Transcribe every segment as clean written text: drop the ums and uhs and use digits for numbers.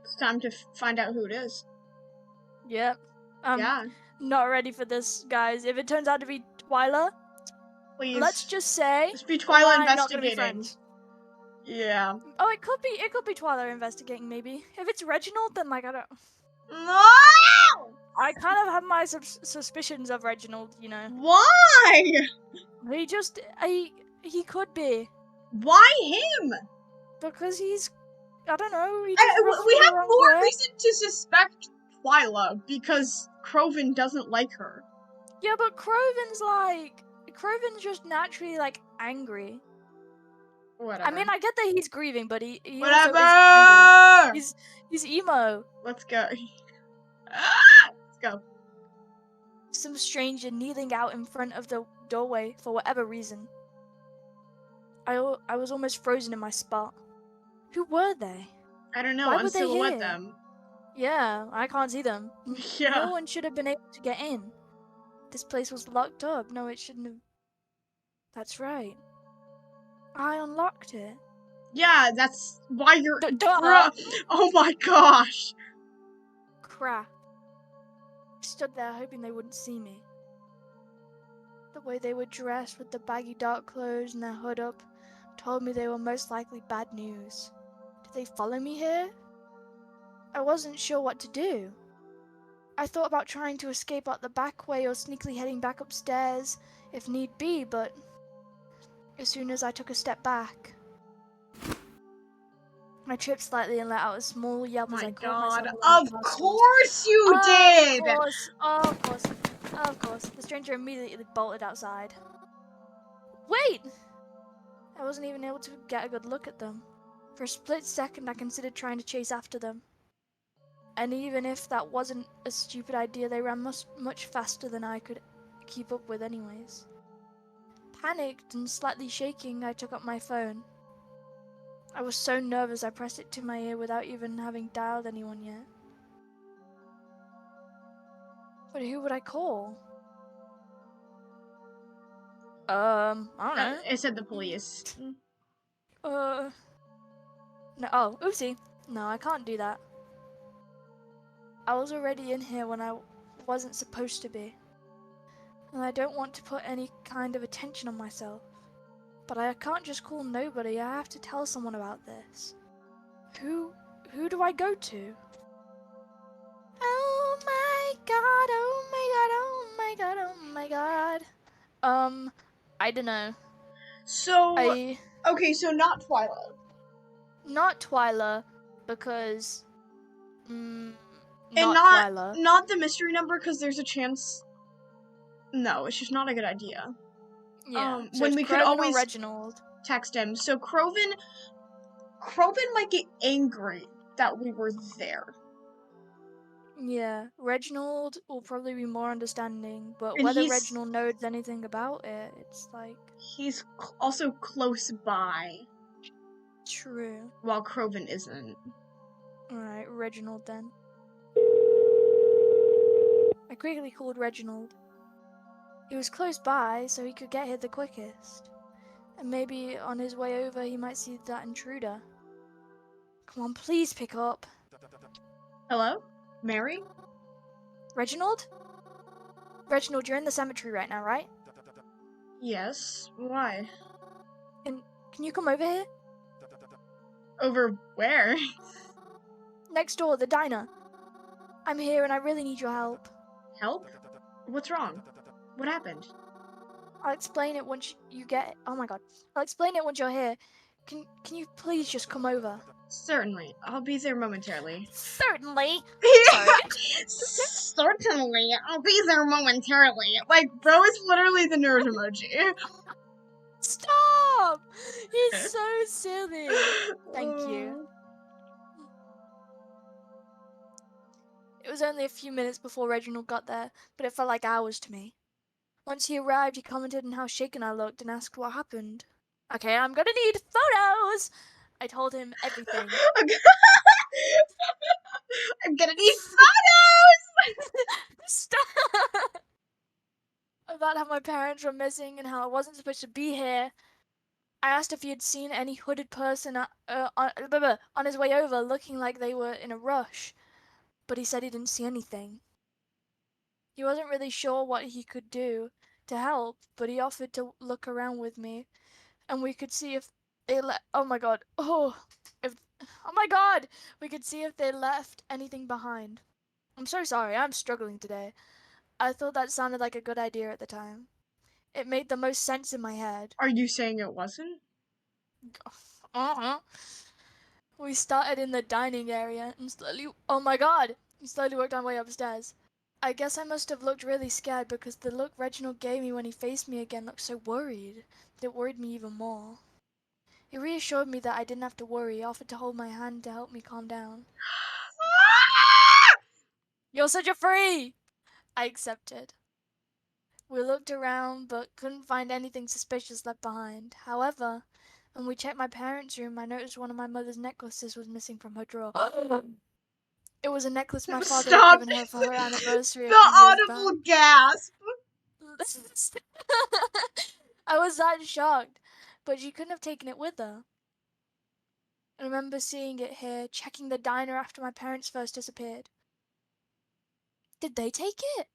It's time to find out who it is. Yep. Yeah. Not ready for this, guys. If it turns out to be Twyla, Please. let's just say Just be Twyla I'm not gonna be investigating. friends. Yeah. Oh, it could be Twyla investigating, maybe. If it's Reginald, then like I don't. No! I kind of have my suspicions of Reginald, you know. Why? He could be. Why him? Because he's, I don't know, he We have more reason to suspect Twyla because Crowven doesn't like her. Yeah, but Crowven's just naturally like angry. Whatever. I mean, I get that he's grieving, but he Whatever. also is angry. He's emo. Let's go. Let's go. Some stranger kneeling out in front of the doorway for whatever reason. I was almost frozen in my spot. Who were they? I don't know. Why would they Silhouette here? them. Yeah, I can't see them. Yeah. No one should have been able to get in. This place was locked up. No, it shouldn't have. That's right. I unlocked it. Yeah, that's why you're. Duh. Oh my gosh. Crap. I stood there hoping they wouldn't see me. The way they were dressed with the baggy dark clothes and their hood up told me they were most likely bad news. Did they follow me here? I wasn't sure what to do. I thought about trying to escape out the back way or sneakily heading back upstairs if need be, but as soon as I took a step back, I tripped slightly and let out a small yelp as I caught myself. Of course you did! Of course. The stranger immediately bolted outside. Wait! I wasn't even able to get a good look at them. For a split second, I considered trying to chase after them. And even if that wasn't a stupid idea, they ran much faster than I could keep up with anyways. Panicked and slightly shaking, I took up my phone. I was so nervous I pressed it to my ear without even having dialed anyone yet. But who would I call? I don't know. It said the police. No, oh, oopsie. No, I can't do that. I was already in here when I wasn't supposed to be. And I don't want to put any kind of attention on myself. But I can't just call nobody, I have to tell someone about this. Who do I go to? Oh my god, oh my god, oh my god, oh my god. I don't know. So, okay, so not Twyla. Not Twyla, because, Twyla. Not the mystery number, because there's a chance. No, it's just not a good idea. Yeah. So when we could always Reginald. Text him. So Crowven might get angry that we were there. Yeah, Reginald will probably be more understanding, but whether Reginald knows anything about it, it's like... He's also close by. True. While Crowven isn't. Alright, Reginald then. I quickly called Reginald. He was close by, so he could get here the quickest. And maybe on his way over he might see that intruder. Come on, please pick up. Hello? Mary? Reginald? Reginald, you're in the cemetery right now, right? Yes. Why? Can you come over here? Over where? Next door, the diner. I'm here and I really need your help. Help? What's wrong? What happened? I'll explain it once you get... Oh my god. I'll explain it once you're here. Can you please just come over? Certainly. I'll be there momentarily. Certainly? Certainly. I'll be there momentarily. Like, bro is literally the nerd emoji. Stop! He's so silly. Thank you. It was only a few minutes before Reginald got there, but it felt like hours to me. Once he arrived, he commented on how shaken I looked and asked what happened. Okay, I'm gonna need photos! I told him everything. I'm gonna need photos! Stop! About how my parents were missing and how I wasn't supposed to be here. I asked if he had seen any hooded person on his way over looking like they were in a rush, but he said he didn't see anything. He wasn't really sure what he could do to help, but he offered to look around with me, and we could see if they oh my god, if oh my god, we could see if they left anything behind. I'm so sorry, I'm struggling today. I thought that sounded like a good idea at the time. It made the most sense in my head. Are you saying it wasn't? Uh-huh. We started in the dining area and oh my god, we slowly worked our way upstairs. I guess I must have looked really scared because the look Reginald gave me when he faced me again looked so worried that it worried me even more. He reassured me that I didn't have to worry, offered to hold my hand to help me calm down. You'll set you free! I accepted. We looked around but couldn't find anything suspicious left behind. However, when we checked my parents' room, I noticed one of my mother's necklaces was missing from her drawer. It was a necklace my father had Stop given her for this! her anniversary a The few years back. audible gasp! I was that shocked, but she couldn't have taken it with her. I remember seeing it here, checking the diner after my parents first disappeared. Did they take it?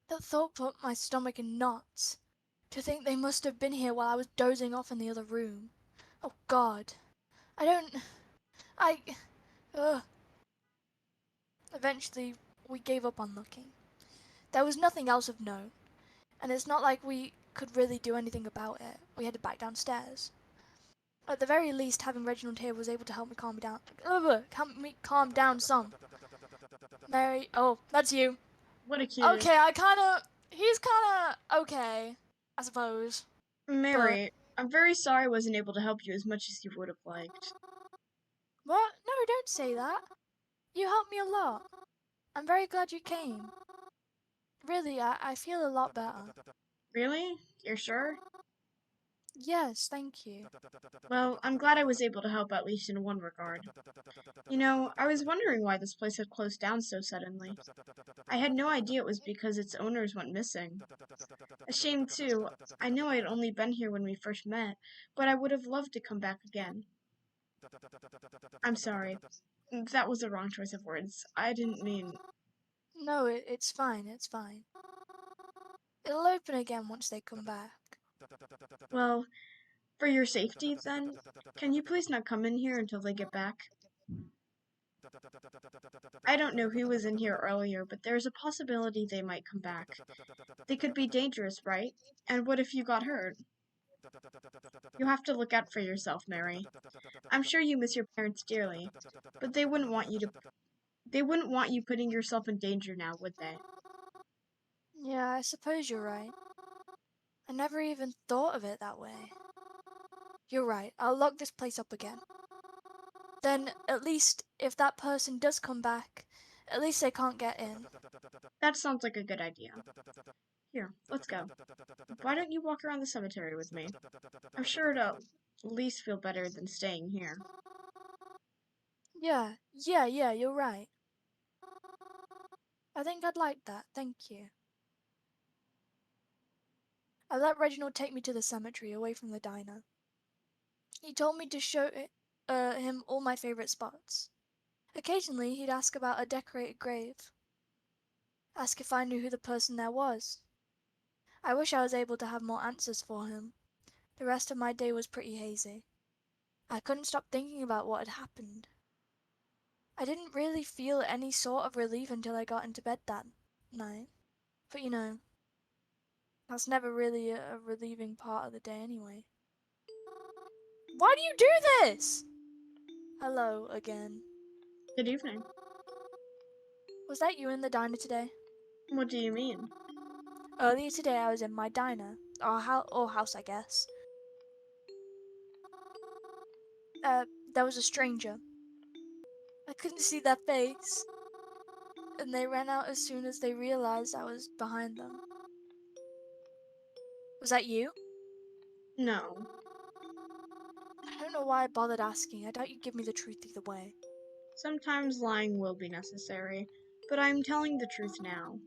That thought put my stomach in knots. To think they must have been here while I was dozing off in the other room. Oh God. I don't... I... Ugh. Eventually, we gave up on looking. There was nothing else of note, and it's not like we could really do anything about it. We headed back downstairs. At the very least, having Reginald here was able to help me calm me down. Help me calm down some. Mary, oh, that's you. What a cutie. Okay, he's kinda okay, I suppose. Mary, I'm very sorry I wasn't able to help you as much as you would have liked. What? No, don't say that. You helped me a lot. I'm very glad you came. Really, I feel a lot better. Really? You're sure? Yes, thank you. Well, I'm glad I was able to help at least in one regard. You know, I was wondering why this place had closed down so suddenly. I had no idea it was because its owners went missing. A shame, too. I know I'd only been here when we first met, but I would have loved to come back again. I'm sorry. That was a wrong choice of words. I didn't mean... No, it's fine, it's fine. It'll open again once they come back. Well, for your safety, then, can you please not come in here until they get back? I don't know who was in here earlier, but there's a possibility they might come back. They could be dangerous, right? And what if you got hurt? You have to look out for yourself, Mary. I'm sure you miss your parents dearly, but they wouldn't want you putting yourself in danger now, would they? Yeah, I suppose you're right. I never even thought of it that way. You're right, I'll lock this place up again. Then, at least, if that person does come back, at least they can't get in. That sounds like a good idea. Here, let's go. Why don't you walk around the cemetery with me? I'm sure it'll at least feel better than staying here. Yeah, you're right. I think I'd like that, thank you. I let Reginald take me to the cemetery away from the diner. He told me to show him all my favorite spots. Occasionally, he'd ask about a decorated grave. Ask if I knew who the person there was. I wish I was able to have more answers for him. The rest of my day was pretty hazy. I couldn't stop thinking about what had happened. I didn't really feel any sort of relief until I got into bed that night. But you know, that's never really a relieving part of the day anyway. Why do you do this? Hello again. Good evening. Was that you in the diner today? What do you mean? Earlier today I was in my diner. Or house, I guess. There was a stranger. I couldn't see their face. And they ran out as soon as they realized I was behind them. Was that you? No. I don't know why I bothered asking. I doubt you'd give me the truth either way. Sometimes lying will be necessary, but I'm telling the truth now.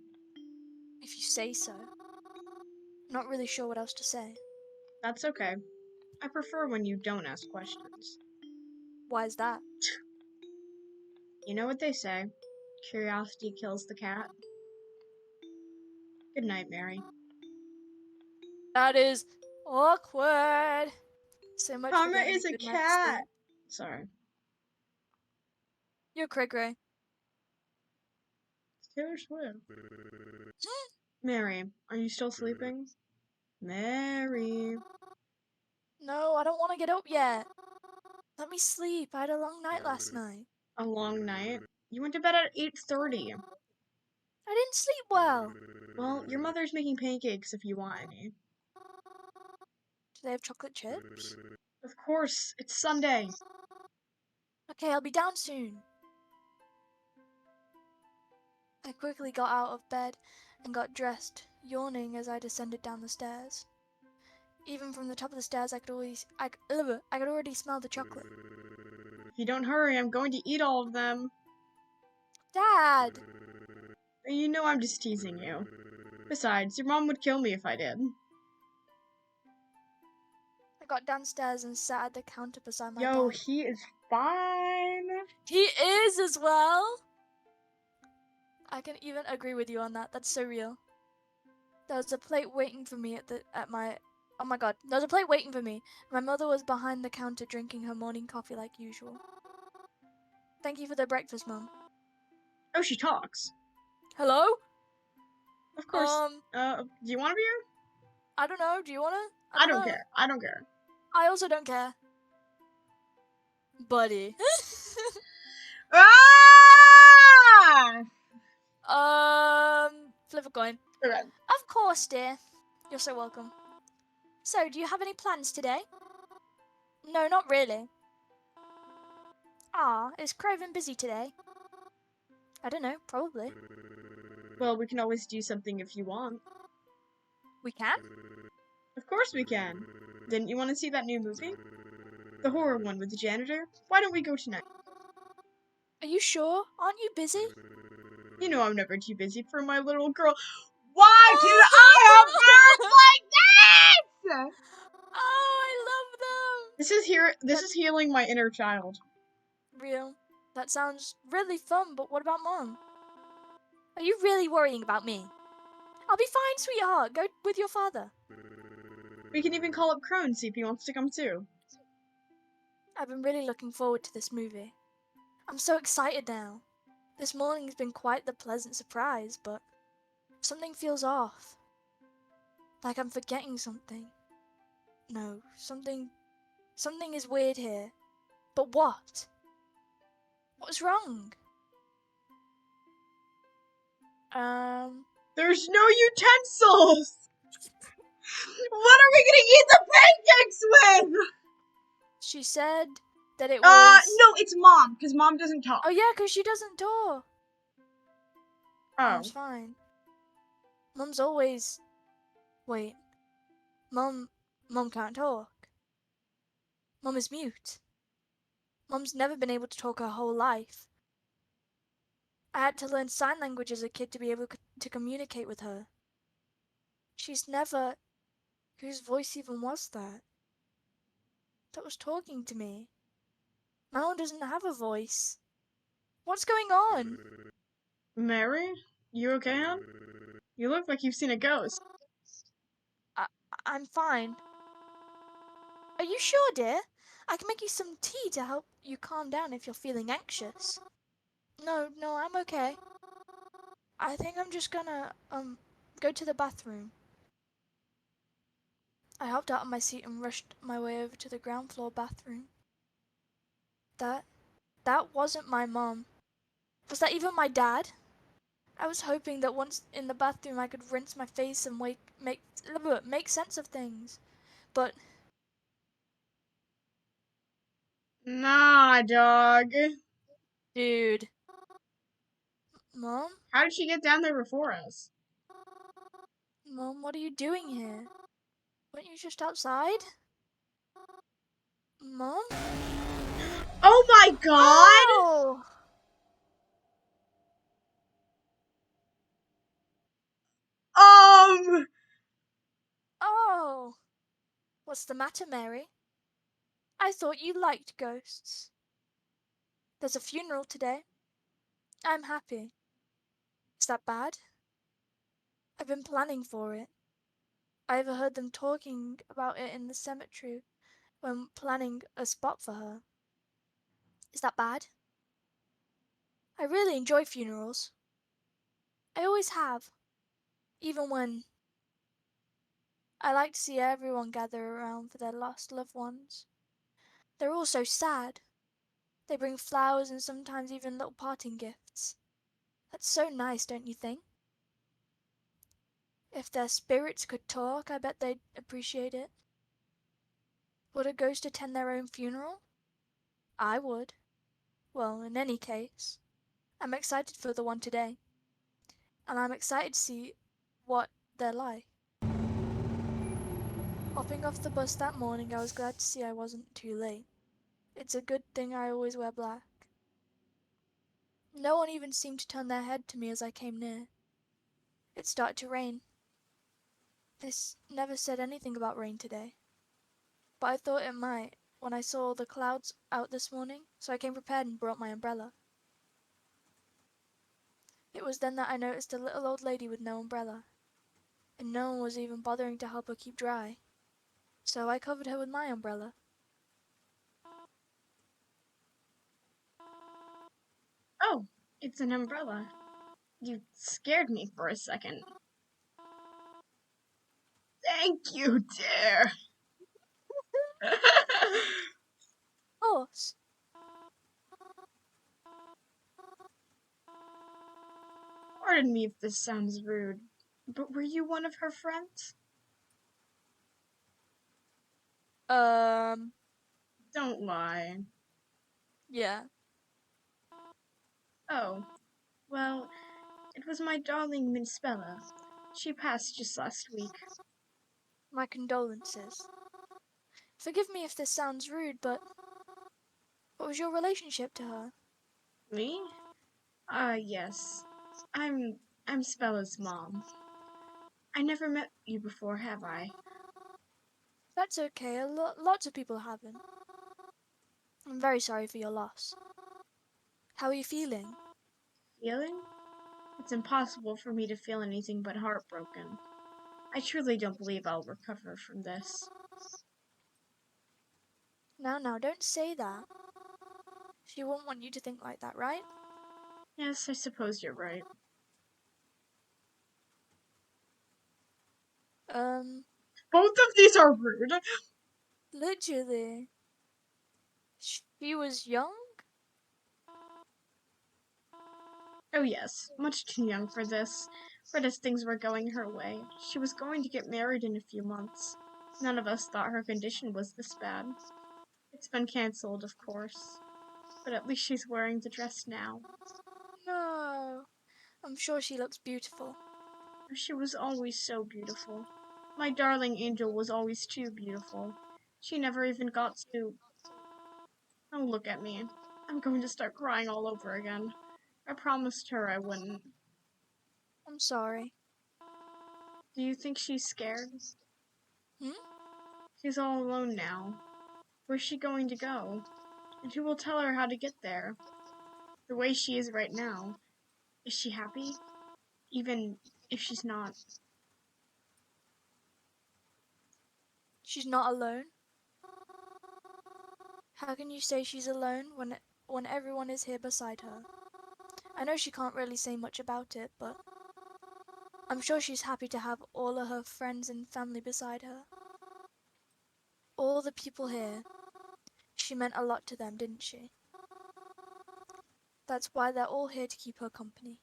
If you say so. I'm not really sure what else to say. That's okay. I prefer when you don't ask questions. Why is that? You know what they say. Curiosity kills the cat. Good night, Mary. That is awkward. So much for Karma getting is a a good night's cat. sleep. Sorry. You're cray-cray. It's Taylor Swift. Mary, are you still sleeping? Mary. No, I don't want to get up yet. Let me sleep. I had a long night last night. A long night? You went to bed at 8:30. I didn't sleep well. Well, your mother's making pancakes if you want any. Do they have chocolate chips? Of course, it's Sunday. Okay, I'll be down soon. I quickly got out of bed and got dressed, yawning as I descended down the stairs. Even from the top of the stairs, I could already smell the chocolate. If you don't hurry, I'm going to eat all of them. Dad! You know I'm just teasing you. Besides, your mom would kill me if I did. I got downstairs and sat at the counter beside my Yo, dad. he is fine. He is as well! I can even agree with you on that. That's so real. There was a plate waiting for me oh my god, there was a plate waiting for me. My mother was behind the counter drinking her morning coffee like usual. Thank you for the breakfast, Mum. Oh, she talks. Hello? Of course. Do you want a beer? I don't know. Do you wanna? I don't care. I don't care. I also don't care. Buddy. Ah! Flip a coin. Okay. Of course, dear. You're so welcome. So, do you have any plans today? No, not really. Ah, is Crowven busy today? I don't know, probably. Well, we can always do something if you want. We can? Of course we can. Didn't you want to see that new movie? The horror one with the janitor? Why don't we go tonight? Are you sure? Aren't you busy? You know I'm never too busy for my little girl. Why do I have birds like this? Oh, I love them! This is healing my inner child. Real. That sounds really fun, but what about Mom? Are you really worrying about me? I'll be fine, sweetheart. Go with your father. We can even call up Crow and see if he wants to come too. I've been really looking forward to this movie. I'm so excited now. This morning's been quite the pleasant surprise, but something feels off. Like I'm forgetting something. No, something is weird here. But what? What's wrong? There's no utensils! What are we gonna eat the pancakes with? She said that it was... No, it's Mom, because Mom doesn't talk. Oh yeah, because she doesn't talk. Oh. Mom's fine. Mum's always... Wait. Mum can't talk. Mum is mute. Mum's never been able to talk her whole life. I had to learn sign language as a kid to be able to communicate with her. She's never... Whose voice even was that? That was talking to me. My mom doesn't have a voice. What's going on? Mary? You okay, hon? You look like you've seen a ghost. I'm fine. Are you sure, dear? I can make you some tea to help you calm down if you're feeling anxious. No, I'm okay. I think I'm just gonna, go to the bathroom. I hopped out of my seat and rushed my way over to the ground floor bathroom. That wasn't my mom. Was that even my dad? I was hoping that once in the bathroom I could rinse my face and make sense of things. But Nah, dog. dude. Mom? How did she get down there before us? Mom, what are you doing here? Weren't you just outside? Mom? Oh my god! Oh! Um... Oh! What's the matter, Mary? I thought you liked ghosts. There's a funeral today. I'm happy. Is that bad? I've been planning for it. I overheard them talking about it in the cemetery when planning a spot for her. Is that bad? I really enjoy funerals. I always have, even when I like to see everyone gather around for their lost loved ones. They're all so sad. They bring flowers and sometimes even little parting gifts. That's so nice, don't you think? If their spirits could talk, I bet they'd appreciate it. Would a ghost attend their own funeral? I would. Well, in any case, I'm excited for the one today, and I'm excited to see what they're like. Hopping off the bus that morning, I was glad to see I wasn't too late. It's a good thing I always wear black. No one even seemed to turn their head to me as I came near. It started to rain. This never said anything about rain today, but I thought it might when I saw the clouds out this morning, so I came prepared and brought my umbrella. It was then that I noticed a little old lady with no umbrella, and no one was even bothering to help her keep dry, so I covered her with my umbrella. Oh, it's an umbrella. You scared me for a second. Thank you, dear. Of course. Pardon me if this sounds rude, but were you one of her friends? Um, Don't lie. yeah. Oh, well, it was my darling Miss Bella. She passed just last week. My condolences. Forgive me if this sounds rude, but what was your relationship to her? Me? Yes. I'm I'm Spella's mom. I never met you before, have I? That's okay, lots of people haven't. I'm very sorry for your loss. How are you feeling? Feeling? It's impossible for me to feel anything but heartbroken. I truly don't believe I'll recover from this. Now, don't say that. She won't want you to think like that, right? Yes, I suppose you're right. Both of these are rude. Literally. She was young? Oh yes, much too young for this. But as things were going her way, she was going to get married in a few months. None of us thought her condition was this bad. It's been cancelled, of course. But at least she's wearing the dress now. No. I'm sure she looks beautiful. She was always so beautiful. My darling angel was always too beautiful. She never even got to... Oh, look at me. I'm going to start crying all over again. I promised her I wouldn't. I'm sorry. Do you think she's scared? Hmm? She's all alone now. Where's she going to go? And who will tell her how to get there? The way she is right now. Is she happy? Even if she's not. She's not alone? How can you say she's alone when everyone is here beside her? I know she can't really say much about it, but I'm sure she's happy to have all of her friends and family beside her. All the people here. She meant a lot to them, didn't she? That's why they're all here to keep her company.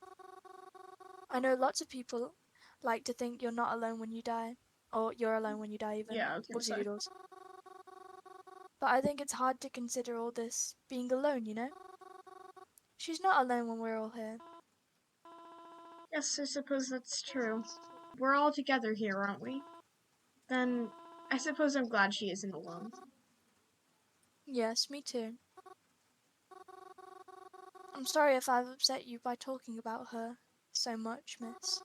I know lots of people like to think you're not alone when you die. Or you're alone when you die even. Yeah, I was gonna Whoopsie say. doodles. But I think it's hard to consider all this being alone, you know? She's not alone when we're all here. Yes, I suppose that's true. We're all together here, aren't we? Then I suppose I'm glad she isn't alone. Yes, me too. I'm sorry if I've upset you by talking about her so much, miss.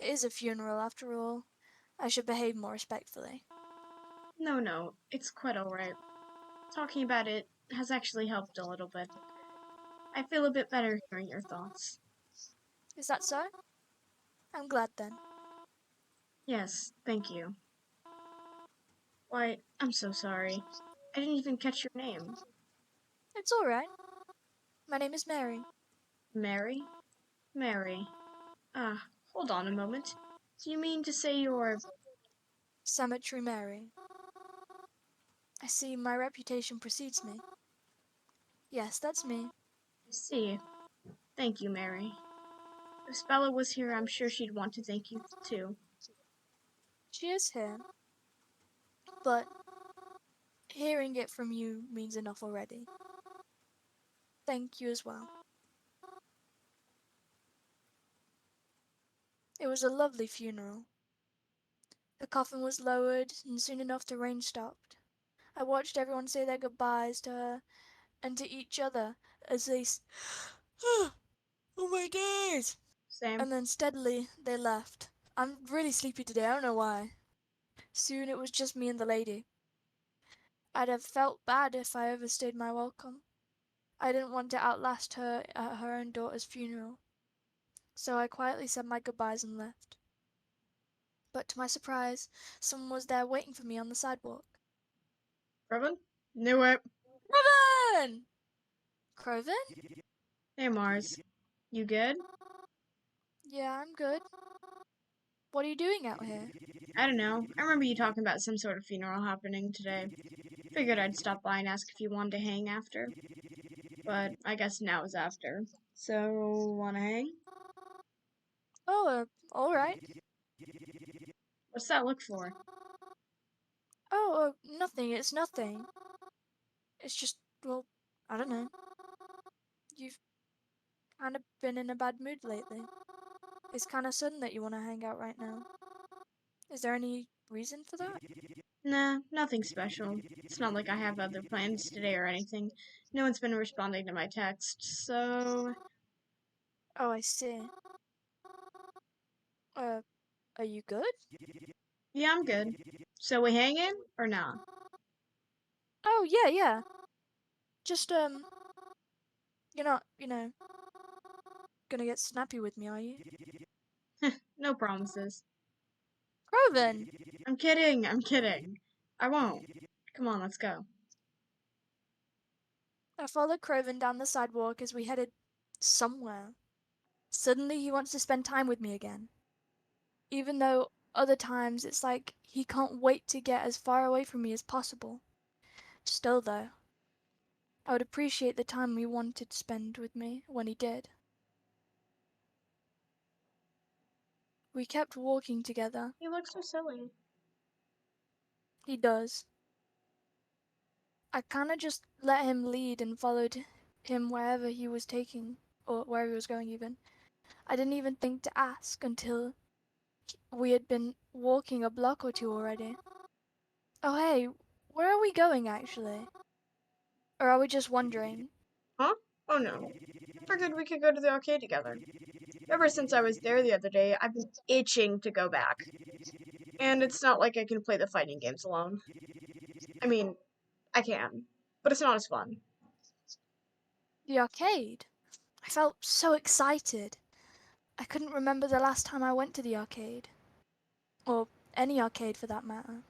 It is a funeral after all. I should behave more respectfully. No, it's quite alright. Talking about it has actually helped a little bit. I feel a bit better hearing your thoughts. Is that so? I'm glad then. Yes, thank you. Why, I'm so sorry. I didn't even catch your name. It's alright. My name is Mary. Mary? Mary. Ah, hold on a moment. Do you mean to say you're... Cemetery Mary. I see my reputation precedes me. Yes, that's me. I see. Thank you, Mary. If Bella was here, I'm sure she'd want to thank you too. She is here, but hearing it from you means enough already. Thank you as well. It was a lovely funeral. The coffin was lowered, and soon enough the rain stopped. I watched everyone say their goodbyes to her and to each other as they oh my days! Same. And then steadily they left. I'm really sleepy today, I don't know why. Soon it was just me and the lady. I'd have felt bad if I overstayed my welcome. I didn't want to outlast her at her own daughter's funeral. So I quietly said my goodbyes and left. But to my surprise, someone was there waiting for me on the sidewalk. Crowven? Knew it. Crowven! Crowven? Hey, Mars. You good? Yeah, I'm good. What are you doing out here? I don't know. I remember you talking about some sort of funeral happening today. Figured I'd stop by and ask if you wanted to hang after. But I guess now is after. So, wanna hang? Oh, alright. What's that look for? Oh, nothing, it's nothing. It's just, well, I don't know. You've kind of been in a bad mood lately. It's kind of sudden that you want to hang out right now. Is there any reason for that? Nah, nothing special. It's not like I have other plans today or anything. No one's been responding to my texts, so... Oh, I see. Uh, are you good? Yeah, I'm good. So we hanging, or not? Oh, yeah, yeah. Just, you're not, gonna get snappy with me, are you? No promises. Crowven! I'm kidding. I won't. Come on, let's go. I followed Crowven down the sidewalk as we headed somewhere. Suddenly he wants to spend time with me again. Even though other times it's like he can't wait to get as far away from me as possible. Still, though, I would appreciate the time he wanted to spend with me when he did. We kept walking together. You look so silly. He does. I kinda just let him lead and followed him wherever he was taking, or wherever he was going even. I didn't even think to ask until we had been walking a block or two already. Oh hey, where are we going actually? Or are we just wandering? Huh? Oh no. I figured we could go to the arcade together. Ever since I was there the other day, I've been itching to go back. And it's not like I can play the fighting games alone. I mean, I can, but it's not as fun. The arcade? I felt so excited. I couldn't remember the last time I went to the arcade. Or any arcade for that matter.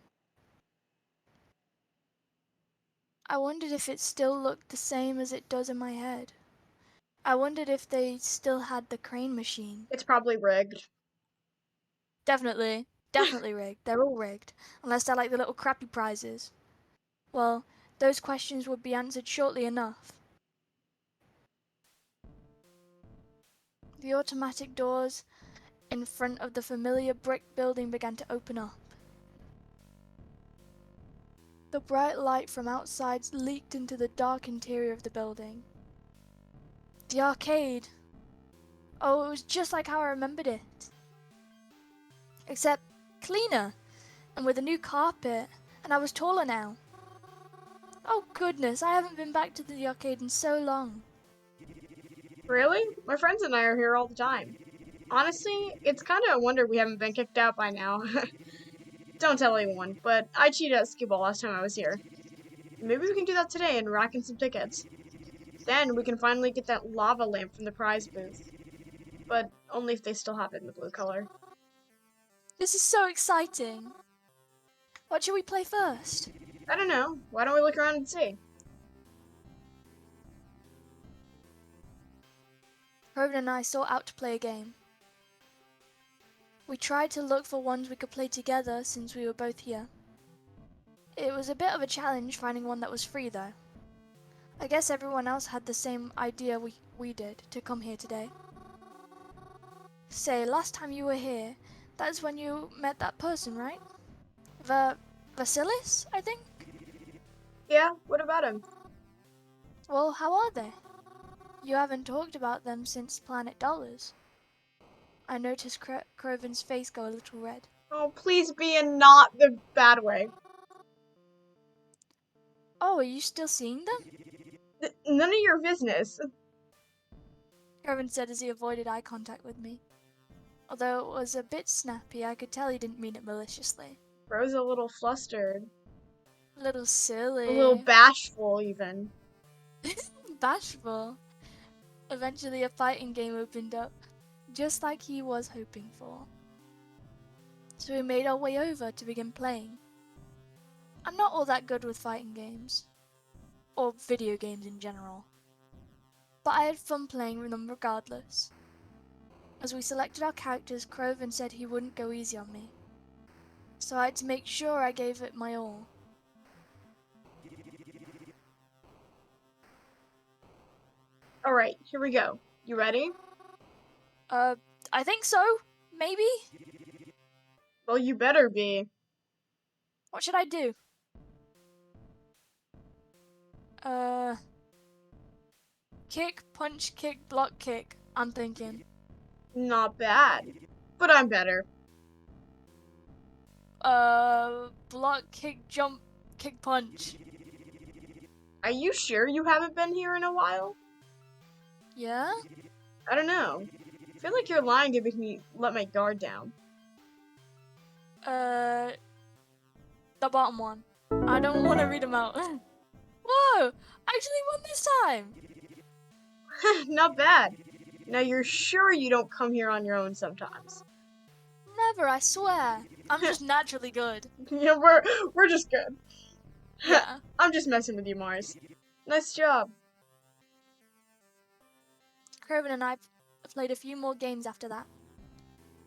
I wondered if it still looked the same as it does in my head. I wondered if they still had the crane machine. It's probably rigged. Definitely. Definitely rigged. They're all rigged. Unless they're like the little crappy prizes. Well, those questions would be answered shortly enough. The automatic doors in front of the familiar brick building began to open up. The bright light from outside leaked into the dark interior of the building. The arcade. Oh, it was just like how I remembered it. Except cleaner, and with a new carpet, and I was taller now. Oh goodness, I haven't been back to the arcade in so long. Really? My friends and I are here all the time. Honestly, it's kind of a wonder we haven't been kicked out by now. Don't tell anyone, but I cheated at skee-ball last time I was here. Maybe we can do that today and rack in some tickets. Then we can finally get that lava lamp from the prize booth. But only if they still have it in the blue color. This is so exciting. What should we play first? I don't know. Why don't we look around and see? Crowven and I sought out to play a game. We tried to look for ones we could play together since we were both here. It was a bit of a challenge finding one that was free though. I guess everyone else had the same idea we did to come here today. Say, last time you were here, that's when you met that person, right? Vasilis, I think? Yeah, what about him? Well, how are they? You haven't talked about them since Planet Dollars. I noticed Crowven's face go a little red. Oh, please be in not the bad way. Oh, are you still seeing them? None of your business. Crowven said as he avoided eye contact with me. Although it was a bit snappy, I could tell he didn't mean it maliciously. Bro's a little flustered. A little silly. A little bashful, even. Bashful. Eventually a fighting game opened up, just like he was hoping for. So we made our way over to begin playing. I'm not all that good with fighting games, or video games in general, but I had fun playing with them regardless. As we selected our characters, Crowven said he wouldn't go easy on me, so I had to make sure I gave it my all. Alright, here we go. You ready? I think so, maybe? Well, you better be. What should I do? Kick, punch, kick, block, kick, I'm thinking. Not bad. But I'm better. Block, kick, jump, kick, punch. Are you sure you haven't been here in a while? Yeah? I don't know. I feel like you're lying to make me let my guard down. The bottom one. I don't want to read them out. Whoa! Actually won this time! Not bad. Now you're sure you don't come here on your own sometimes? Never, I swear. I'm just naturally good. Yeah, we're just good. Yeah. I'm just messing with you, Mars. Nice job. Crowven and I played a few more games after that.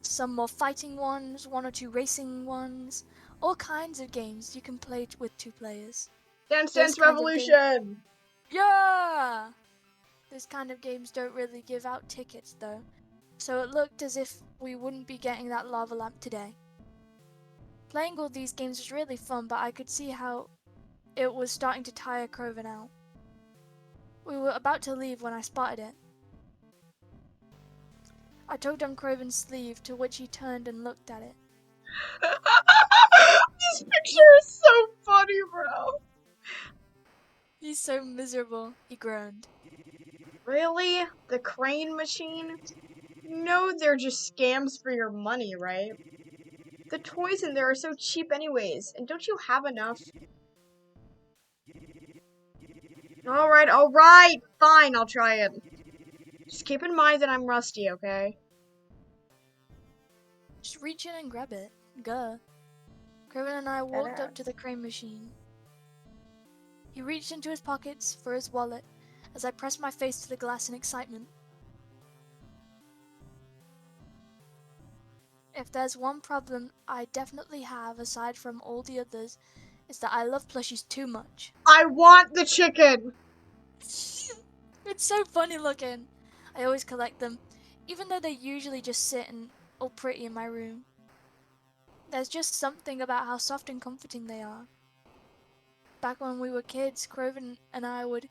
Some more fighting ones, one or two racing ones, all kinds of games you can play with 2 players. Dance Dance Revolution! Yeah! Those kind of games don't really give out tickets though, so it looked as if we wouldn't be getting that lava lamp today. Playing all these games was really fun, but I could see how it was starting to tire Crowven out. We were about to leave when I spotted it. I tugged on Crowven's sleeve, to which he turned and looked at it. This picture is so funny, bro. He's so miserable, he groaned. Really? The crane machine? No, they're just scams for your money, right? The toys in there are so cheap anyways, and don't you have enough? Alright, fine, I'll try it. Just keep in mind that I'm rusty, okay? Just reach in and grab it. Guh. Crowven and I walked up to the crane machine. He reached into his pockets for his wallet as I pressed my face to the glass in excitement. If there's one problem I definitely have aside from all the others, it's that I love plushies too much. I want the chicken! It's so funny looking. I always collect them, even though they usually just sit and all pretty in my room. There's just something about how soft and comforting they are. Back when we were kids, Crowven and I would...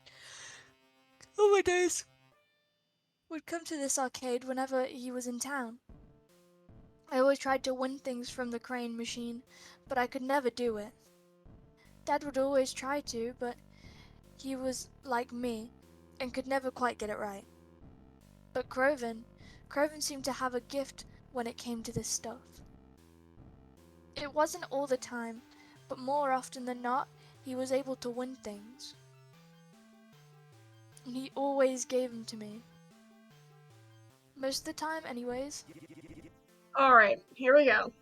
Oh my days! Would come to this arcade whenever he was in town. I always tried to win things from the crane machine, but I could never do it. Dad would always try to, but he was like me, and could never quite get it right. But Crowven seemed to have a gift when it came to this stuff. It wasn't all the time, but more often than not, he was able to win things. And he always gave them to me. Most of the time, anyways. Alright, here we go.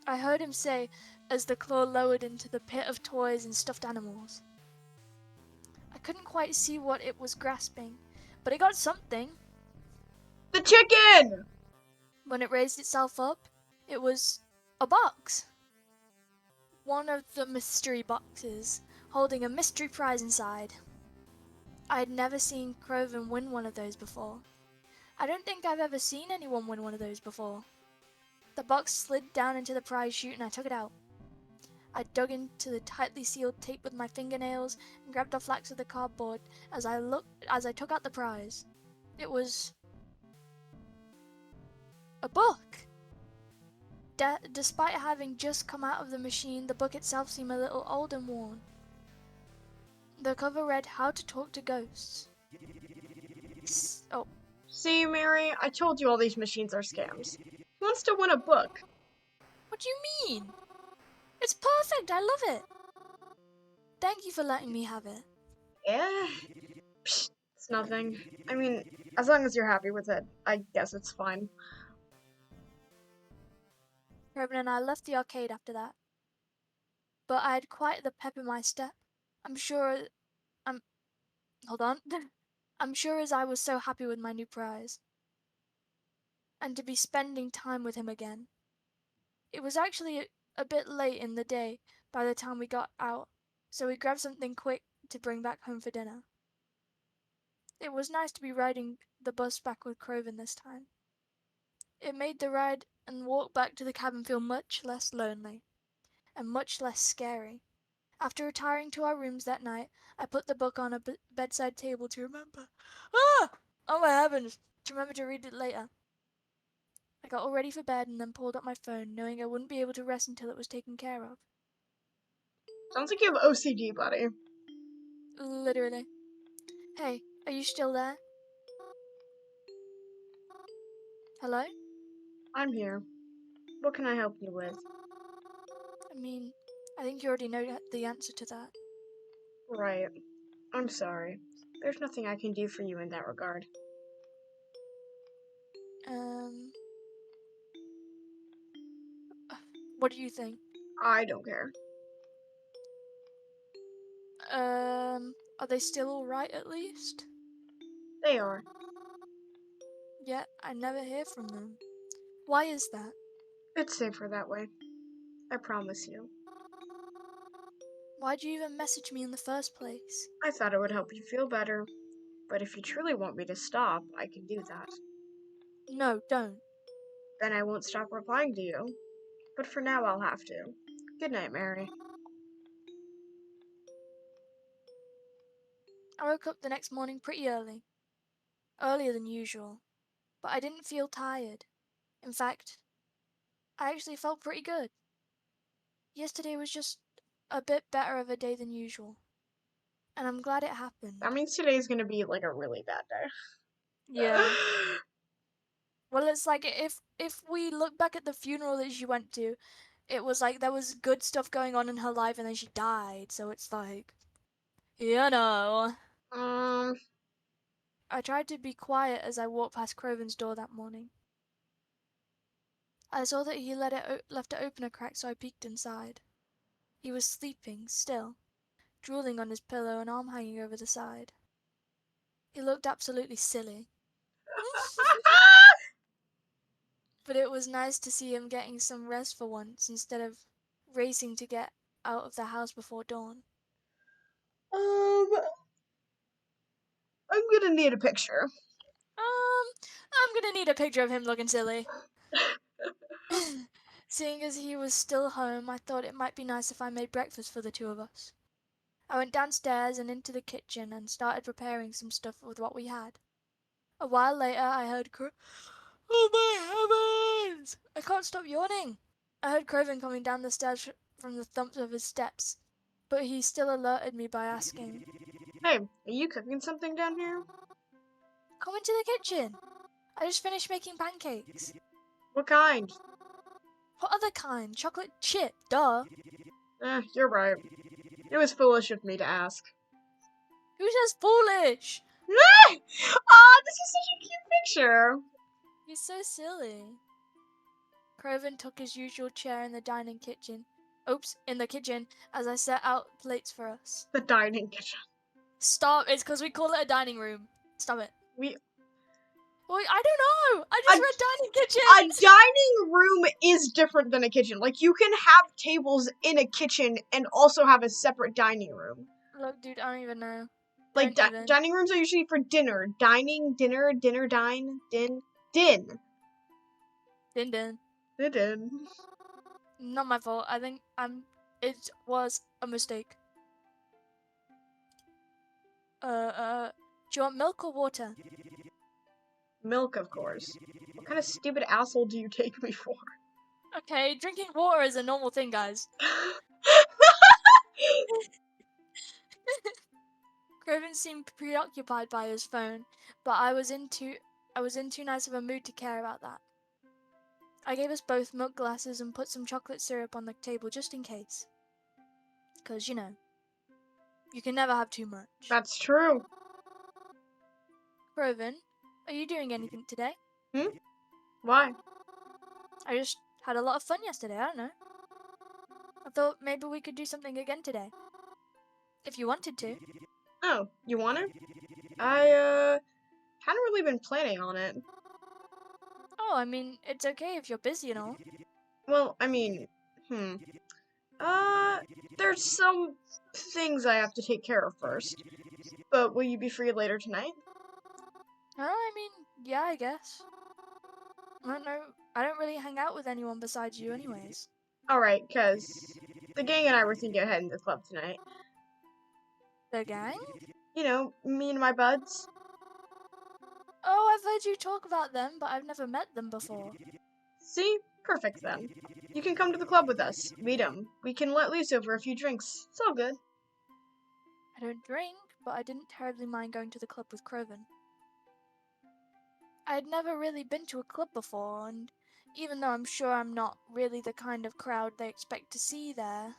I heard him say as the claw lowered into the pit of toys and stuffed animals. I couldn't quite see what it was grasping, but it got something. The chicken! When it raised itself up, it was a box. One of the mystery boxes, holding a mystery prize inside. I had never seen Crowven win one of those before. I don't think I've ever seen anyone win one of those before. The box slid down into the prize chute and I took it out. I dug into the tightly sealed tape with my fingernails and grabbed off flaps of the cardboard as I took out the prize. It was a book. Despite having just come out of the machine, the book itself seemed a little old and worn. The cover read, "How to Talk to Ghosts." Oh. See, Mary, I told you all these machines are scams. He wants to win a book. What do you mean? It's perfect, I love it. Thank you for letting me have it. Yeah? Psh, it's nothing. I mean, as long as you're happy with it, I guess it's fine. Robin and I left the arcade after that. But I had quite the pep in my step. Hold on. I'm sure as I was so happy with my new prize. And to be spending time with him again. It was actually a bit late in the day by the time we got out, so we grabbed something quick to bring back home for dinner. It was nice to be riding the bus back with Crowven this time. It made the ride and walk back to the cabin feel much less lonely, and much less scary. After retiring to our rooms that night, I put the book on a bedside table to remember. Ah! Oh my heavens! To remember to read it later. I got all ready for bed and then pulled up my phone, knowing I wouldn't be able to rest until it was taken care of. Sounds like you have OCD, buddy. Literally. Hey, are you still there? Hello? I'm here. What can I help you with? I think you already know the answer to that. Right. I'm sorry. There's nothing I can do for you in that regard. What do you think? I don't care. Are they still alright at least? They are. Yet, I never hear from them. Why is that? It's safer that way. I promise you. Why'd you even message me in the first place? I thought it would help you feel better. But if you truly want me to stop, I can do that. No, don't. Then I won't stop replying to you. But for now, I'll have to. Good night, Mary. I woke up the next morning pretty early. Earlier than usual. But I didn't feel tired. In fact, I actually felt pretty good. Yesterday was just a bit better of a day than usual. And I'm glad it happened. That means today's gonna be like a really bad day. Yeah. Well, it's like if we look back at the funeral that she went to, it was like there was good stuff going on in her life and then she died. So it's like, you know. um, I tried to be quiet as I walked past Crowven's door that morning. I saw that he left it open a crack, so I peeked inside. He was sleeping, still, drooling on his pillow, an arm hanging over the side. He looked absolutely silly. But it was nice to see him getting some rest for once, instead of racing to get out of the house before dawn. I'm gonna need a picture. I'm gonna need a picture of him looking silly. Seeing as he was still home, I thought it might be nice if I made breakfast for the two of us. I went downstairs and into the kitchen and started preparing some stuff with what we had. A while later, I heard Oh my heavens! I can't stop yawning. I heard Crowven coming down the stairs from the thumps of his steps, but he still alerted me by asking, Hey, are you cooking something down here? "Come into the kitchen. I just finished making pancakes." What kind? What other kind? Chocolate chip, duh. You're right. It was foolish of me to ask. Who says foolish? Aw, this is such a cute picture. He's so silly. Crowven took his usual chair in the dining kitchen. Oops, in the kitchen, as I set out plates for us. The dining kitchen. Stop, it's because we call it a dining room. Stop it. We Wait, I don't know. I just A- read dining kitchen. A dining room is different than a kitchen. Like, you can have tables in a kitchen and also have a separate dining room. Look, dude, I don't even know. Like, dining rooms are usually for dinner. Dining, dinner, dinner, dine, din. Din. Din. Not my fault. I think it was a mistake. Do you want milk or water? Milk, of course. What kind of stupid asshole do you take me for? Okay, drinking water is a normal thing, guys. Crowven seemed preoccupied by his phone, but I was in too nice of a mood to care about that. I gave us both milk glasses and put some chocolate syrup on the table just in case. 'Cause, you know, you can never have too much. That's true. Crowven, are you doing anything today? Why? I just had a lot of fun yesterday, I don't know. I thought maybe we could do something again today. If you wanted to. Oh, you want to? I, hadn't really been planning on it. Oh, I mean, it's okay if you're busy and all. Well, I mean, there's some things I have to take care of first. But will you be free later tonight? I mean, yeah, I guess. I don't know. I don't really hang out with anyone besides you anyways. Alright, cause the gang and I were thinking of heading to the club tonight. The gang? You know, me and my buds. Oh, I've heard you talk about them, but I've never met them before. See? Perfect then. You can come to the club with us. Meet 'em. We can let loose over a few drinks. It's all good. I don't drink, but I didn't terribly mind going to the club with Crowven. I had never really been to a club before, and even though I'm sure I'm not really the kind of crowd they expect to see there,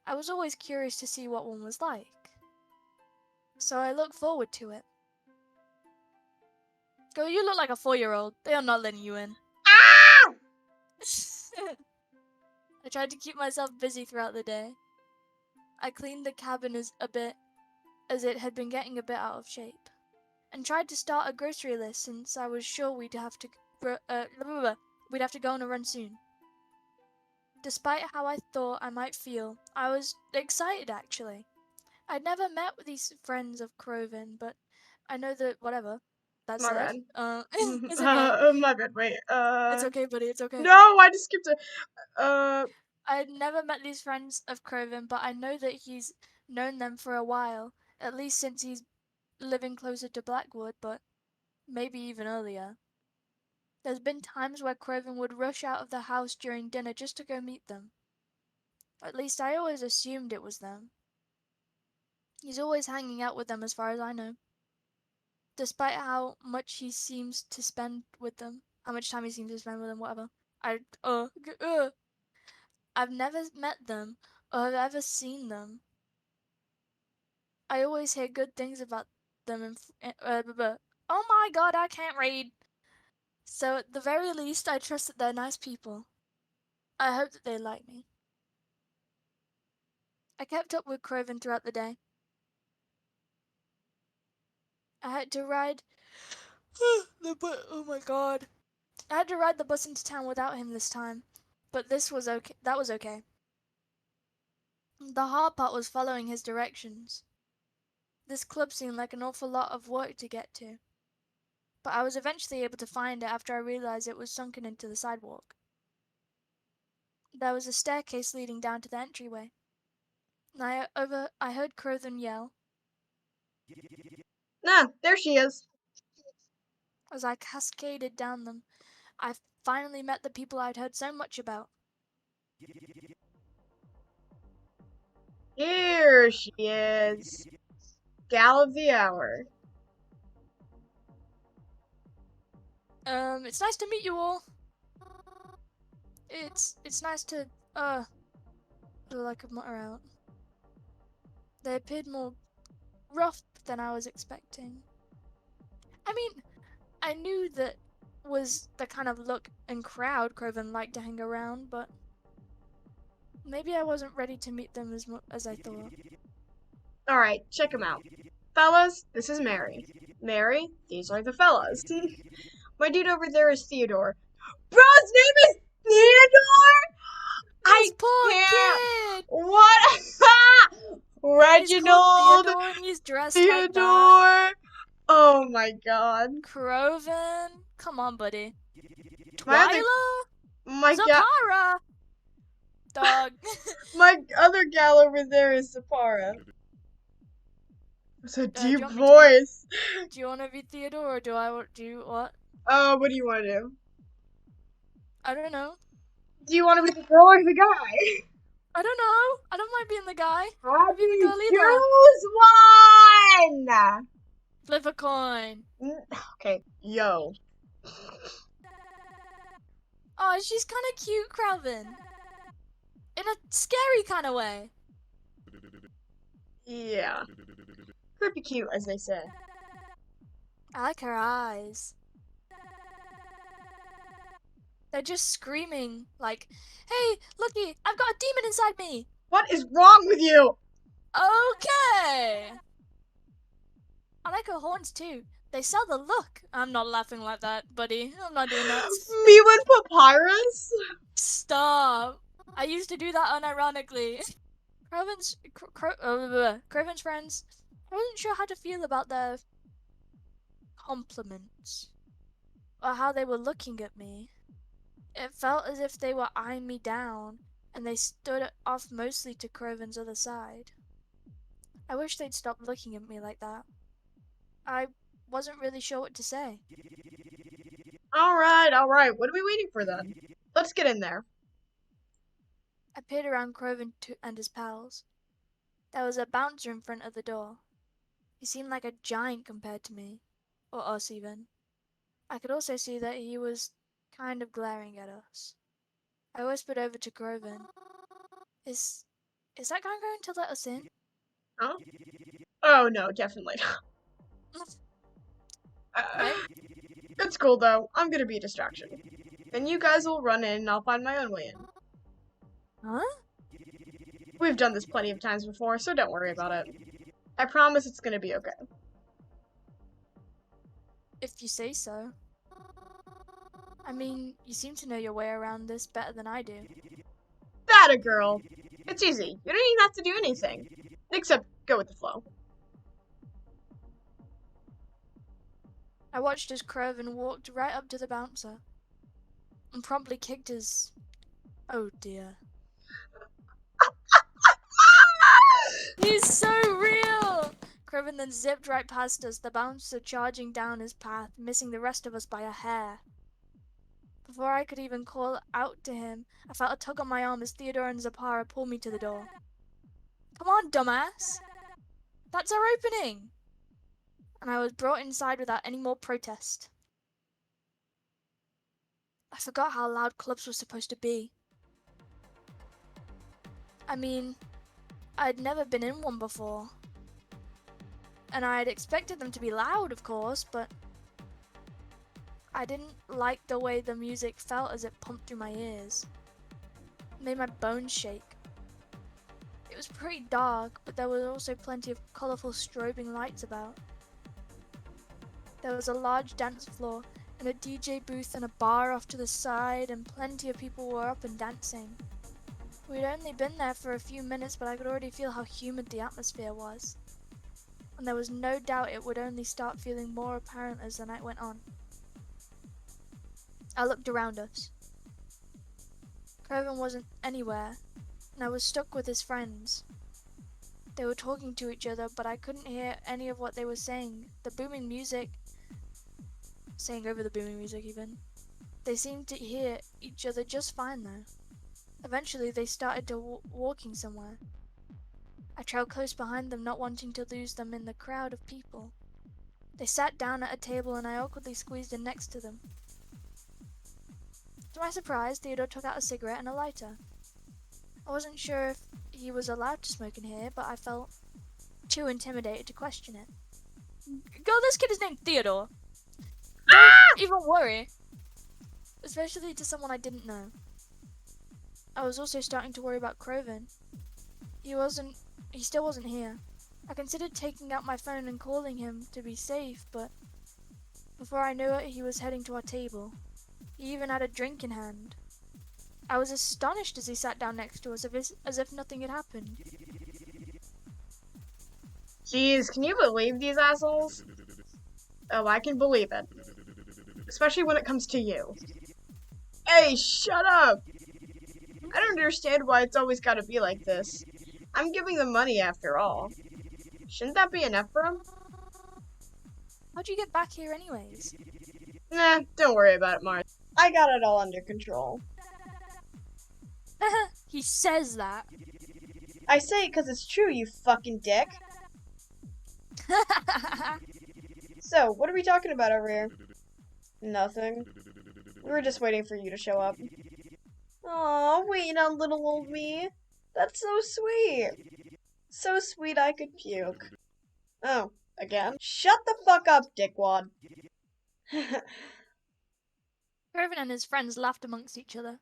I was always curious to see what one was like. So I look forward to it. Girl, you look like a 4-year-old. They are not letting you in. Ah! I tried to keep myself busy throughout the day. I cleaned the cabin a bit, as it had been getting a bit out of shape, and tried to start a grocery list since I was sure we'd have to go on a run soon. Despite how I thought I might feel, I was excited actually. I'd never met with these friends of Crowven, but I know that whatever. That My said, bad. it's okay. My bad, wait. It's okay, buddy. It's okay. No, I just skipped I had never met these friends of Crowven, but I know that he's known them for a while, at least since he's living closer to Blackwood, but maybe even earlier. There's been times where Crowven would rush out of the house during dinner just to go meet them. At least I always assumed it was them. He's always hanging out with them as far as I know. Despite how much he seems to spend with them, how much time he seems to spend with them, whatever. I've never met them or have ever seen them. I always hear good things about them oh my god, I can't read. So at the very least, I trust that they're nice people. I hope that they like me. I kept up with Crowven throughout the day. I had to ride oh my god. I had to ride the bus into town without him this time, but this was okay. That was okay. The hard part was following his directions. This club seemed like an awful lot of work to get to, but I was eventually able to find it after I realized it was sunken into the sidewalk. There was a staircase leading down to the entryway. I heard Crowthen yell. Nah, there she is. As I cascaded down them, I finally met the people I'd heard so much about. Here she is. Gal of the hour. It's nice to meet you all. It's nice to feel like a mutter out. They appeared more rough than I was expecting. I mean, I knew that was the kind of look and crowd Crowven liked to hang around, but maybe I wasn't ready to meet them as much as I thought. Alright, check them out. Fellas, this is Mary. Mary, these are the fellas. My dude over there is Theodore. Bro's name is Theodore? I This poor can't. kid! What? He's called Reginald Theodore and he's dressed like that. Theodore. Oh my god. Crowven? Come on, buddy. My other Twyla? my ga- Zapara? Dog. my other gal over there is Sapara. It's a do you deep want me voice. Do you want to be Theodore or do I do what? What do you want to do? I don't know. Do you want to be the girl or the guy? I don't know. I don't mind being the guy. How do Be the you girl either. choose one? Flip a coin. Okay, yo. Oh, she's kind of cute, Crowven. In a scary kind of way. Yeah. Creepy cute, as they say. I like her eyes. They're just screaming like, "Hey, looky, I've got a demon inside me." What is wrong with you? Okay. I like her horns too. They sell the look. I'm not laughing like that, buddy. I'm not doing that. Me with papyrus? Stop. I used to do that unironically. Craven's friends, I wasn't sure how to feel about their compliments or how they were looking at me. It felt as if they were eyeing me down, and they stood off mostly to Crowven's other side. I wish they'd stop looking at me like that. I wasn't really sure what to say. Alright. What are we waiting for then? Let's get in there. I peered around Crowven and his pals. There was a bouncer in front of the door. He seemed like a giant compared to me, or us even. I could also see that he was kind of glaring at us. I whispered over to Crowven. Is that guy going to let us in? Huh? Oh no, definitely not. Right? It's cool though. I'm gonna be a distraction. Then you guys will run in and I'll find my own way in. Huh? We've done this plenty of times before, so don't worry about it. I promise it's gonna be okay. If you say so. I mean, you seem to know your way around this better than I do. That a girl. It's easy. You don't even have to do anything. Except go with the flow. I watched as Crowven walked right up to the bouncer and promptly kicked his... Oh dear. He's so real! Crowven then zipped right past us, the bouncer charging down his path, missing the rest of us by a hair. Before I could even call out to him, I felt a tug on my arm as Theodore and Zapara pulled me to the door. Come on, dumbass! That's our opening! And I was brought inside without any more protest. I forgot how loud clubs were supposed to be. I mean, I'd never been in one before. And I had expected them to be loud, of course, but I didn't like the way the music felt as it pumped through my ears. It made my bones shake. It was pretty dark, but there was also plenty of colourful strobing lights about. There was a large dance floor and a DJ booth and a bar off to the side, and plenty of people were up and dancing. We'd only been there for a few minutes, but I could already feel how humid the atmosphere was. And there was no doubt it would only start feeling more apparent as the night went on. I looked around us. Crowven wasn't anywhere, and I was stuck with his friends. They were talking to each other, but I couldn't hear any of what they were saying. The booming music, saying over the booming music even. They seemed to hear each other just fine though. Eventually they started to walking somewhere. I trailed close behind them, not wanting to lose them in the crowd of people. They sat down at a table and I awkwardly squeezed in next to them. To my surprise, Theodore took out a cigarette and a lighter. I wasn't sure if he was allowed to smoke in here, but I felt too intimidated to question it. Girl, this kid is named Theodore. Don't even worry. Especially to someone I didn't know. I was also starting to worry about Crowven. He still wasn't here. I considered taking out my phone and calling him to be safe, but before I knew it, he was heading to our table. He even had a drink in hand. I was astonished as he sat down next to us as if nothing had happened. Jeez, can you believe these assholes? Oh, I can believe it. Especially when it comes to you. Hey, shut up! I don't understand why it's always gotta be like this. I'm giving them money after all. Shouldn't that be enough for them? How'd you get back here anyways? Nah, don't worry about it, Mars. I got it all under control. He says that. I say it 'cause it's true, you fucking dick. So, what are we talking about over here? Nothing. We were just waiting for you to show up. Aw, waiting on little old me. That's so sweet. So sweet I could puke. Oh, again? Shut the fuck up, dickwad. Crowven and his friends laughed amongst each other.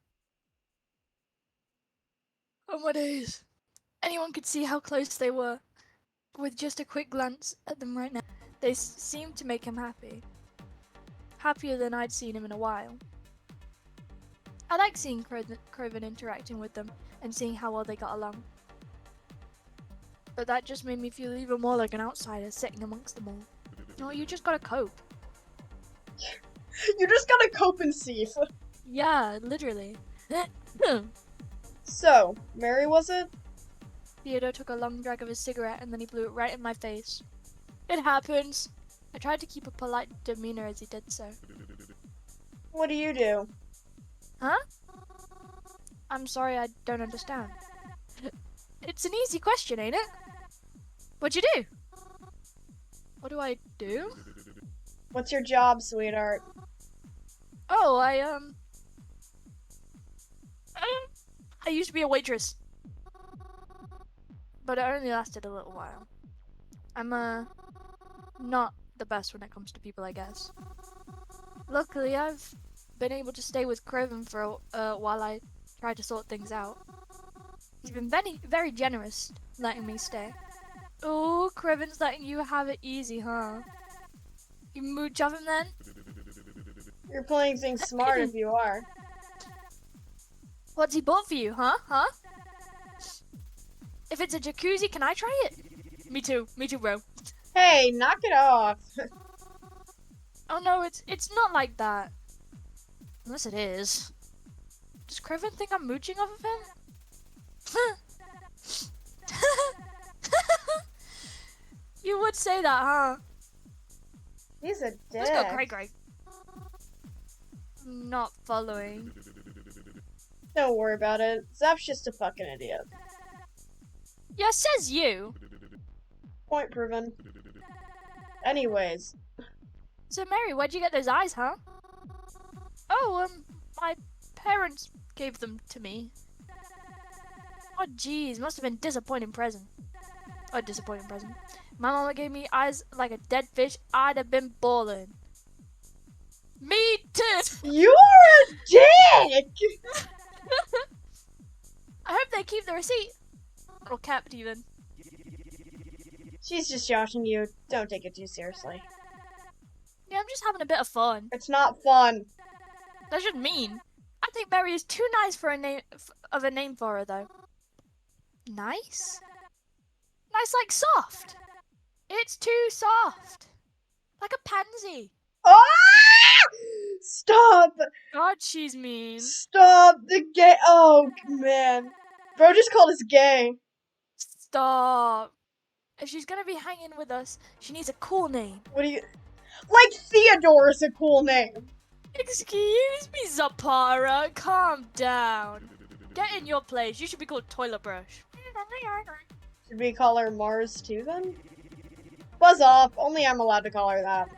Oh my days. Anyone could see how close they were. With just a quick glance at them right now, they seemed to make him happy. Happier than I'd seen him in a while. I like seeing Crowven interacting with them and seeing how well they got along. But that just made me feel even more like an outsider sitting amongst them all. No, you just gotta cope. You just gotta cope and see. Yeah, literally. So, Mary was it? Theodore took a long drag of his cigarette and then he blew it right in my face. It happens. I tried to keep a polite demeanor as he did so. What do you do? Huh? I'm sorry, I don't understand. It's an easy question, ain't it? What'd you do? What do I do? What's your job, sweetheart? Oh, I used to be a waitress. But it only lasted a little while. I'm, not the best when it comes to people, I guess. Luckily, I've been able to stay with Crowven for while I try to sort things out. He's been very, very generous letting me stay. Oh, Crowven's letting you have it easy, huh? You mooch off him then? You're playing things smart if you are. What's he bought for you, huh? Huh? If it's a jacuzzi, can I try it? Me too, bro. Hey, knock it off. Oh no, it's not like that. Unless it is. Does Crowven think I'm mooching off of him? You would say that, huh? He's a dick. Let's go, Cray. Not following. Don't worry about it. Zap's just a fucking idiot. Yeah, says you. Point proven. Anyways. So Mary, where'd you get those eyes, huh? Oh, my parents gave them to me. Oh jeez, must have been disappointing present. Oh, disappointing present. My mama gave me eyes like a dead fish. I'd have been ballin'. Me too! You're a dick! I hope they keep the receipt. Or kept even. She's just joshing you. Don't take it too seriously. Yeah, I'm just having a bit of fun. It's not fun. That's just mean. I think Mary is too nice for a name for her, though. Nice? Nice like soft. It's too soft. Like a pansy. Ah! Stop! God, she's mean. Stop the gay. Oh, man. Bro just called us gay. Stop. If she's gonna be hanging with us, she needs a cool name. What do you. Like Theodore is a cool name. Excuse me, Zapara. Calm down. Get in your place. You should be called Toilet Brush. Should we call her Mars too then? Buzz off. Only I'm allowed to call her that.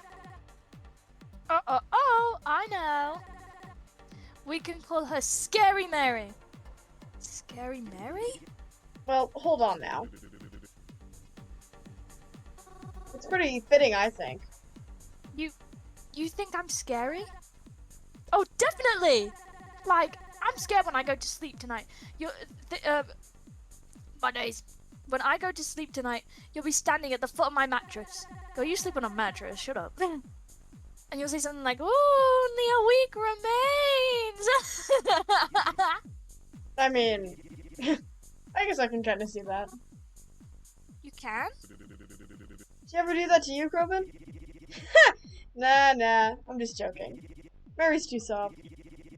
Oh, I know. We can call her Scary Mary. Scary Mary? Well, hold on now. It's pretty fitting, I think. You think I'm scary? Oh, definitely! Like, I'm scared when I go to sleep tonight. My days. When I go to sleep tonight, you'll be standing at the foot of my mattress. Go, you sleep on a mattress, shut up. And you'll say something like, "Ooh, only a week remains." I mean, I guess I can kind of see that. You can? Did you ever do that to you, crowven? Nah, I'm just joking. Mary's too soft.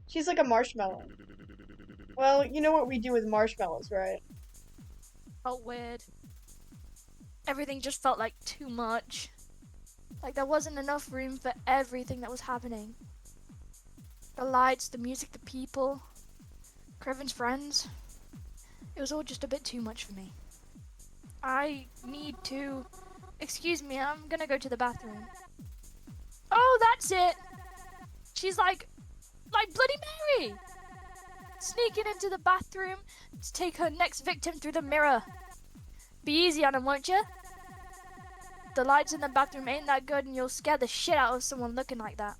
She's like a marshmallow. Well, you know what we do with marshmallows, right? Felt weird. Everything just felt like too much. Like there wasn't enough room for everything that was happening. The lights, the music, the people, Crowven's friends. It was all just a bit too much for me. I need to... Excuse me, I'm gonna go to the bathroom. Oh, that's it! She's like Bloody Mary! Sneaking into the bathroom to take her next victim through the mirror. Be easy on him, won't you? The lights in the bathroom ain't that good and you'll scare the shit out of someone looking like that.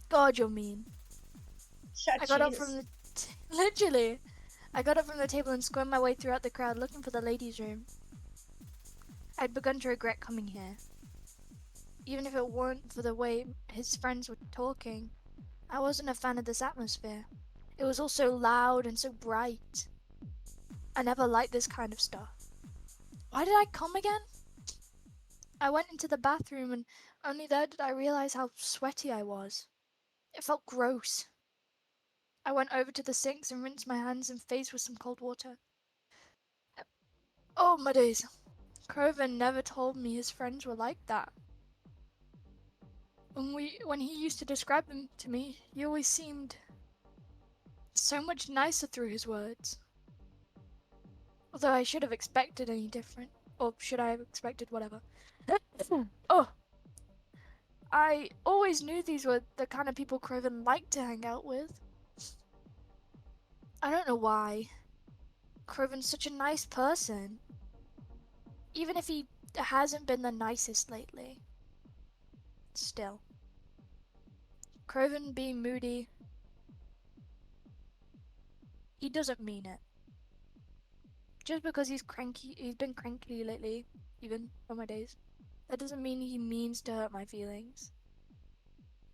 God, you're mean. Yeah, I got up jeez. from the... Literally. I got up from the table and squirmed my way throughout the crowd looking for the ladies' room. I'd begun to regret coming here. Even if it weren't for the way his friends were talking, I wasn't a fan of this atmosphere. It was all so loud and so bright. I never liked this kind of stuff. Why did I come again? I went into the bathroom and only there did I realize how sweaty I was. It felt gross. I went over to the sinks and rinsed my hands and face with some cold water. Oh my days. Crowven never told me his friends were like that. When he used to describe them to me, he always seemed so much nicer through his words. Although I should have expected any different. Or should I have expected whatever? Oh! I always knew these were the kind of people Crowven liked to hang out with. I don't know why. Crowven's such a nice person. Even if he hasn't been the nicest lately. Still. Crowven being moody. He doesn't mean it. Just because he's been cranky lately, even on my days, that doesn't mean he means to hurt my feelings.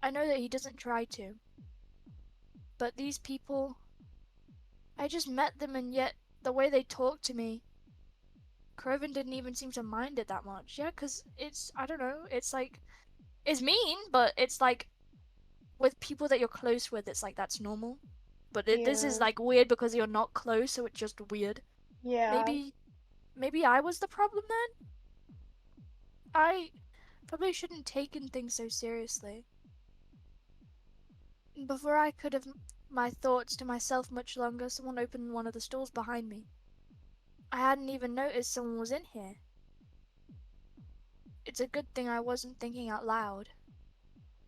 I know that he doesn't try to. But these people, I just met them and yet the way they talk to me, Crowven didn't even seem to mind it that much. Yeah, because I don't know, it's like, it's mean, but it's like, with people that you're close with, it's like that's normal. But this is Yeah. like weird because you're not close, so it's just weird. Yeah. Maybe I was the problem then? I probably shouldn't taken things so seriously. Before I could have my thoughts to myself much longer, someone opened one of the stalls behind me. I hadn't even noticed someone was in here. It's a good thing I wasn't thinking out loud.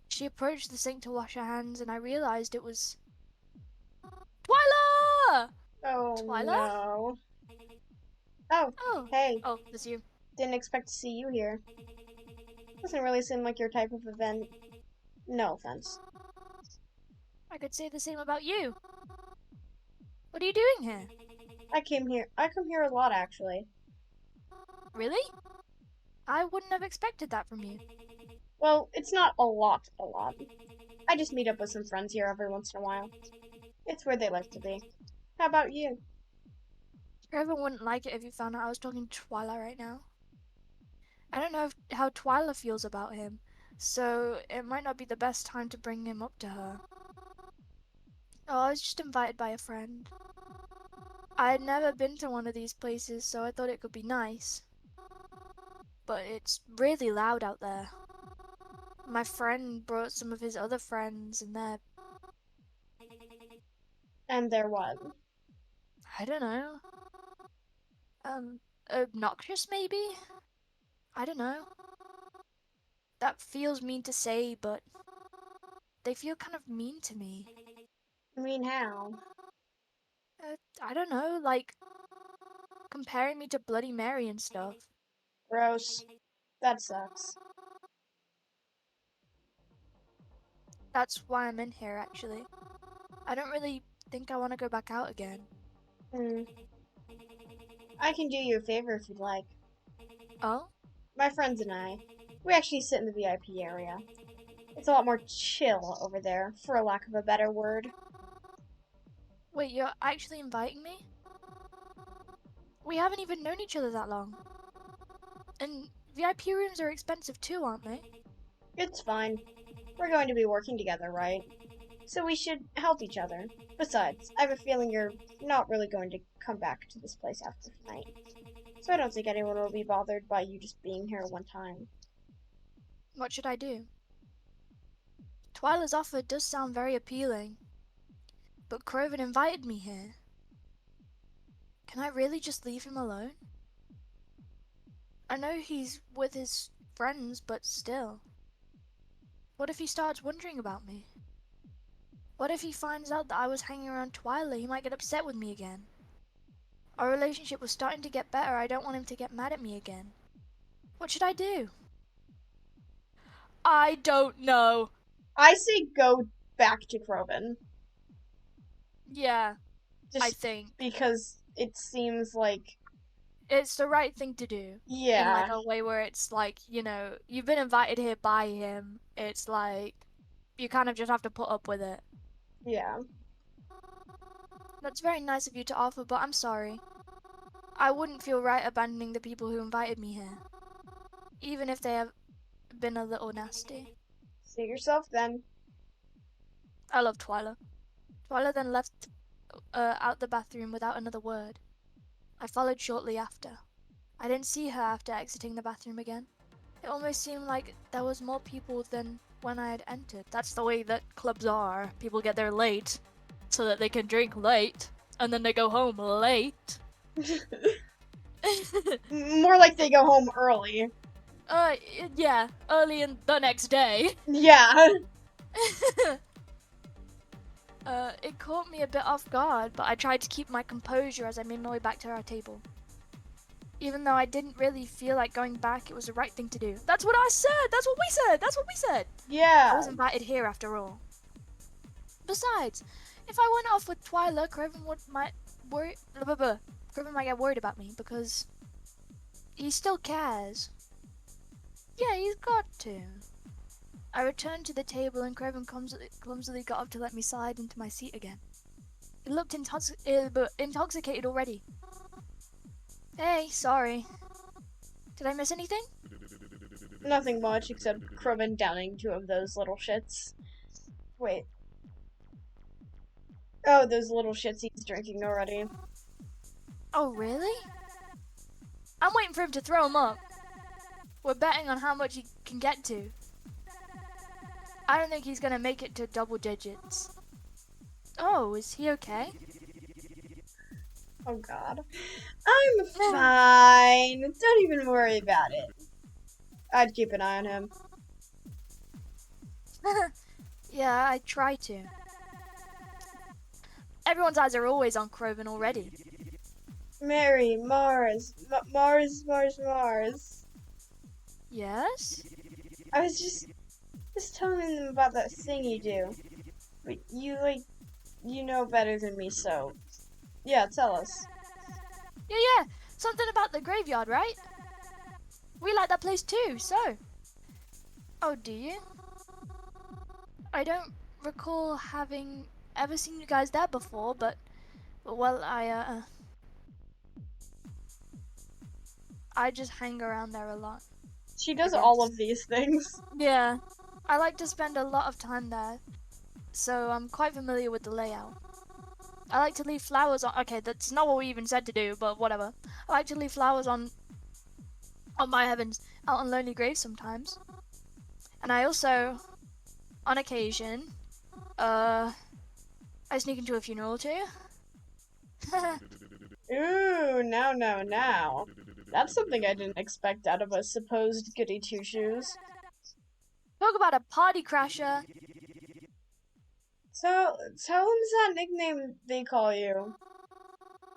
She approached the sink to wash her hands and I realized it was... Twyla! Oh Twyla? no. Oh, Oh. hey. Oh, that's you. Didn't expect to see you here. Doesn't really seem like your type of event. No offense. I could say the same about you. What are you doing here? I come here a lot actually. Really? I wouldn't have expected that from you. Well, it's not a lot. I just meet up with some friends here every once in a while. It's where they like to be. How about you? Trevor wouldn't like it if you found out I was talking to Twyla right now. I don't know how Twyla feels about him, so it might not be the best time to bring him up to her. Oh, I was just invited by a friend. I had never been to one of these places, so I thought it could be nice. But it's really loud out there. My friend brought some of his other friends, and they're... And there what? I don't know. Obnoxious maybe? I don't know. That feels mean to say, but they feel kind of mean to me. I mean, how? I don't know, like comparing me to Bloody Mary and stuff. Gross. That sucks. That's why I'm in here, actually. I don't really think I want to go back out again. Hmm. I can do you a favor if you'd like. Oh? My friends and I, we actually sit in the VIP area. It's a lot more chill over there, for a lack of a better word. Wait, you're actually inviting me? We haven't even known each other that long. And VIP rooms are expensive too, aren't they? It's fine. We're going to be working together, right? So we should help each other. Besides, I have a feeling you're not really going to come back to this place after tonight. So I don't think anyone will be bothered by you just being here one time. What should I do? Twyla's offer does sound very appealing. But Crowven invited me here. Can I really just leave him alone? I know he's with his friends, but still. What if he starts wondering about me? What if he finds out that I was hanging around Twyla? He might get upset with me again. Our relationship was starting to get better. I don't want him to get mad at me again. What should I do? I don't know. I say go back to Crowven. Yeah, I Just think because it seems like, it's the right thing to do. In like yeah, a way where it's like, you've been invited here by him. It's like you kind of just have to put up with it. yeah. That's very nice of you to offer, but I'm sorry. I wouldn't feel right abandoning the people who invited me here, even if they have been a little nasty. Suit yourself then. I love Twyla. Twyla then left out the bathroom without another word. I followed shortly after. I didn't see her after exiting the bathroom again. It almost seemed like there was more people than when I had entered. That's the way that clubs are. People get there late so that they can drink late, and then they go home late. More like they go home early. uh, yeah, early in the next day. Yeah. It caught me a bit off guard, but I tried to keep my composure as I made my way back to our table. Even though I didn't really feel like going back, it was the right thing to do. That's what I said! That's what we said! That's what we said! I Yeah. was invited here after all. Besides, if I went off with Twyla, might worry. Crowven might get worried about me because he still cares. Yeah, he's got to. I returned to the table and Crowven clumsily got up to let me slide into my seat again. He looked intoxicated already. Hey, sorry. Did I miss anything? Nothing much except Crowven downing two of those little shits. Wait. Oh, those little shits he's drinking already. Oh, really? I'm waiting for him to throw him up. We're betting on how much he can get to. I don't think he's gonna make it to double digits. Oh, is he okay? Oh god. I'm fine. Don't even worry about it. I'd keep an eye on him. Yeah, I try to. Everyone's eyes are always on Crowven already. Mary, Mars, Mars. Yes? I was just telling them about that thing you do. But you know better than me, so yeah, tell us. Yeah. Something about the graveyard, right? We like that place too, so. Oh, do you? I don't recall having ever seen you guys there before, but well, I just hang around there a lot, She I does all guess. of these things. Yeah, I like to spend a lot of time there, so I'm quite familiar with the layout. I like to leave flowers on. Okay, that's not what we even said to do, but whatever. I like to leave flowers on my heavens, out on lonely graves sometimes. And I also, on occasion, I sneak into a funeral too. Ooh, now. That's something I didn't expect out of a supposed goody two shoes. Talk about a party crasher. Tell them that nickname they call you.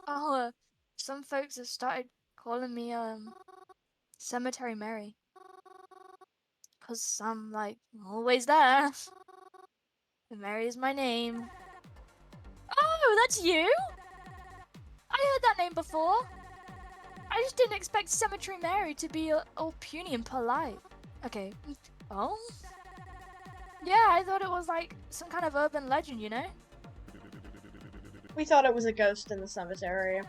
Oh, some folks have started calling me Cemetery Mary, 'cause I'm like always there. And Mary is my name. Oh, that's you? I heard that name before. I just didn't expect Cemetery Mary to be all puny and polite. Okay. Oh? Yeah, I thought it was like some kind of urban legend, you know? We thought it was a ghost in the cemetery.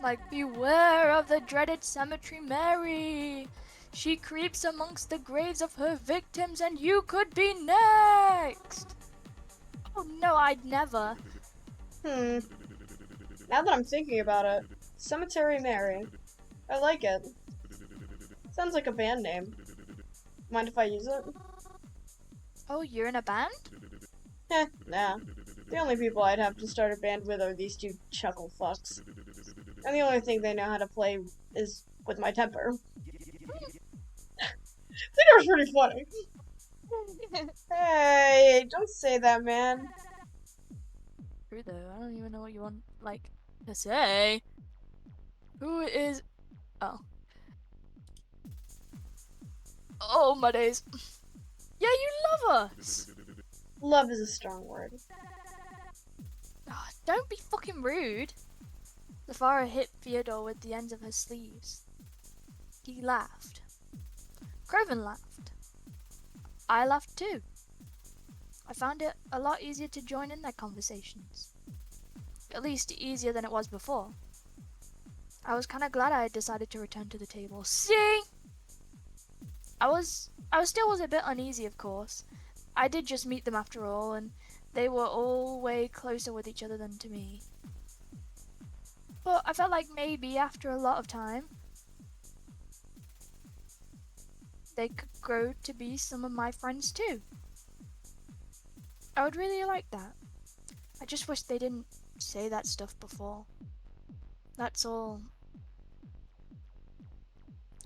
Like, beware of the dreaded Cemetery Mary. She creeps amongst the graves of her victims and you could be next. Oh no, I'd never. Hmm. Now that I'm thinking about it, Cemetery Mary. I like it. Sounds like a band name. Mind if I use it? Oh, you're in a band? Nah. The only people I'd have to start a band with are these two chuckle fucks. And the only thing they know how to play is with my temper. I think it was pretty funny. Hey, don't say that, man. True though, I don't even know what you want, like, to say. Who is... Oh. Oh, my days. Yeah, you love us! Love is a strong word. Oh, don't be fucking rude. Zafara hit Theodore with the ends of her sleeves. He laughed. Crowven laughed. I laughed too. I found it a lot easier to join in their conversations. At least easier than it was before. I was kinda glad I had decided to return to the table. See? I still was a bit uneasy, of course. I did just meet them after all, and they were all way closer with each other than to me. But I felt like maybe after a lot of time, they could grow to be some of my friends too. I would really like that. I just wish they didn't say that stuff before. That's all.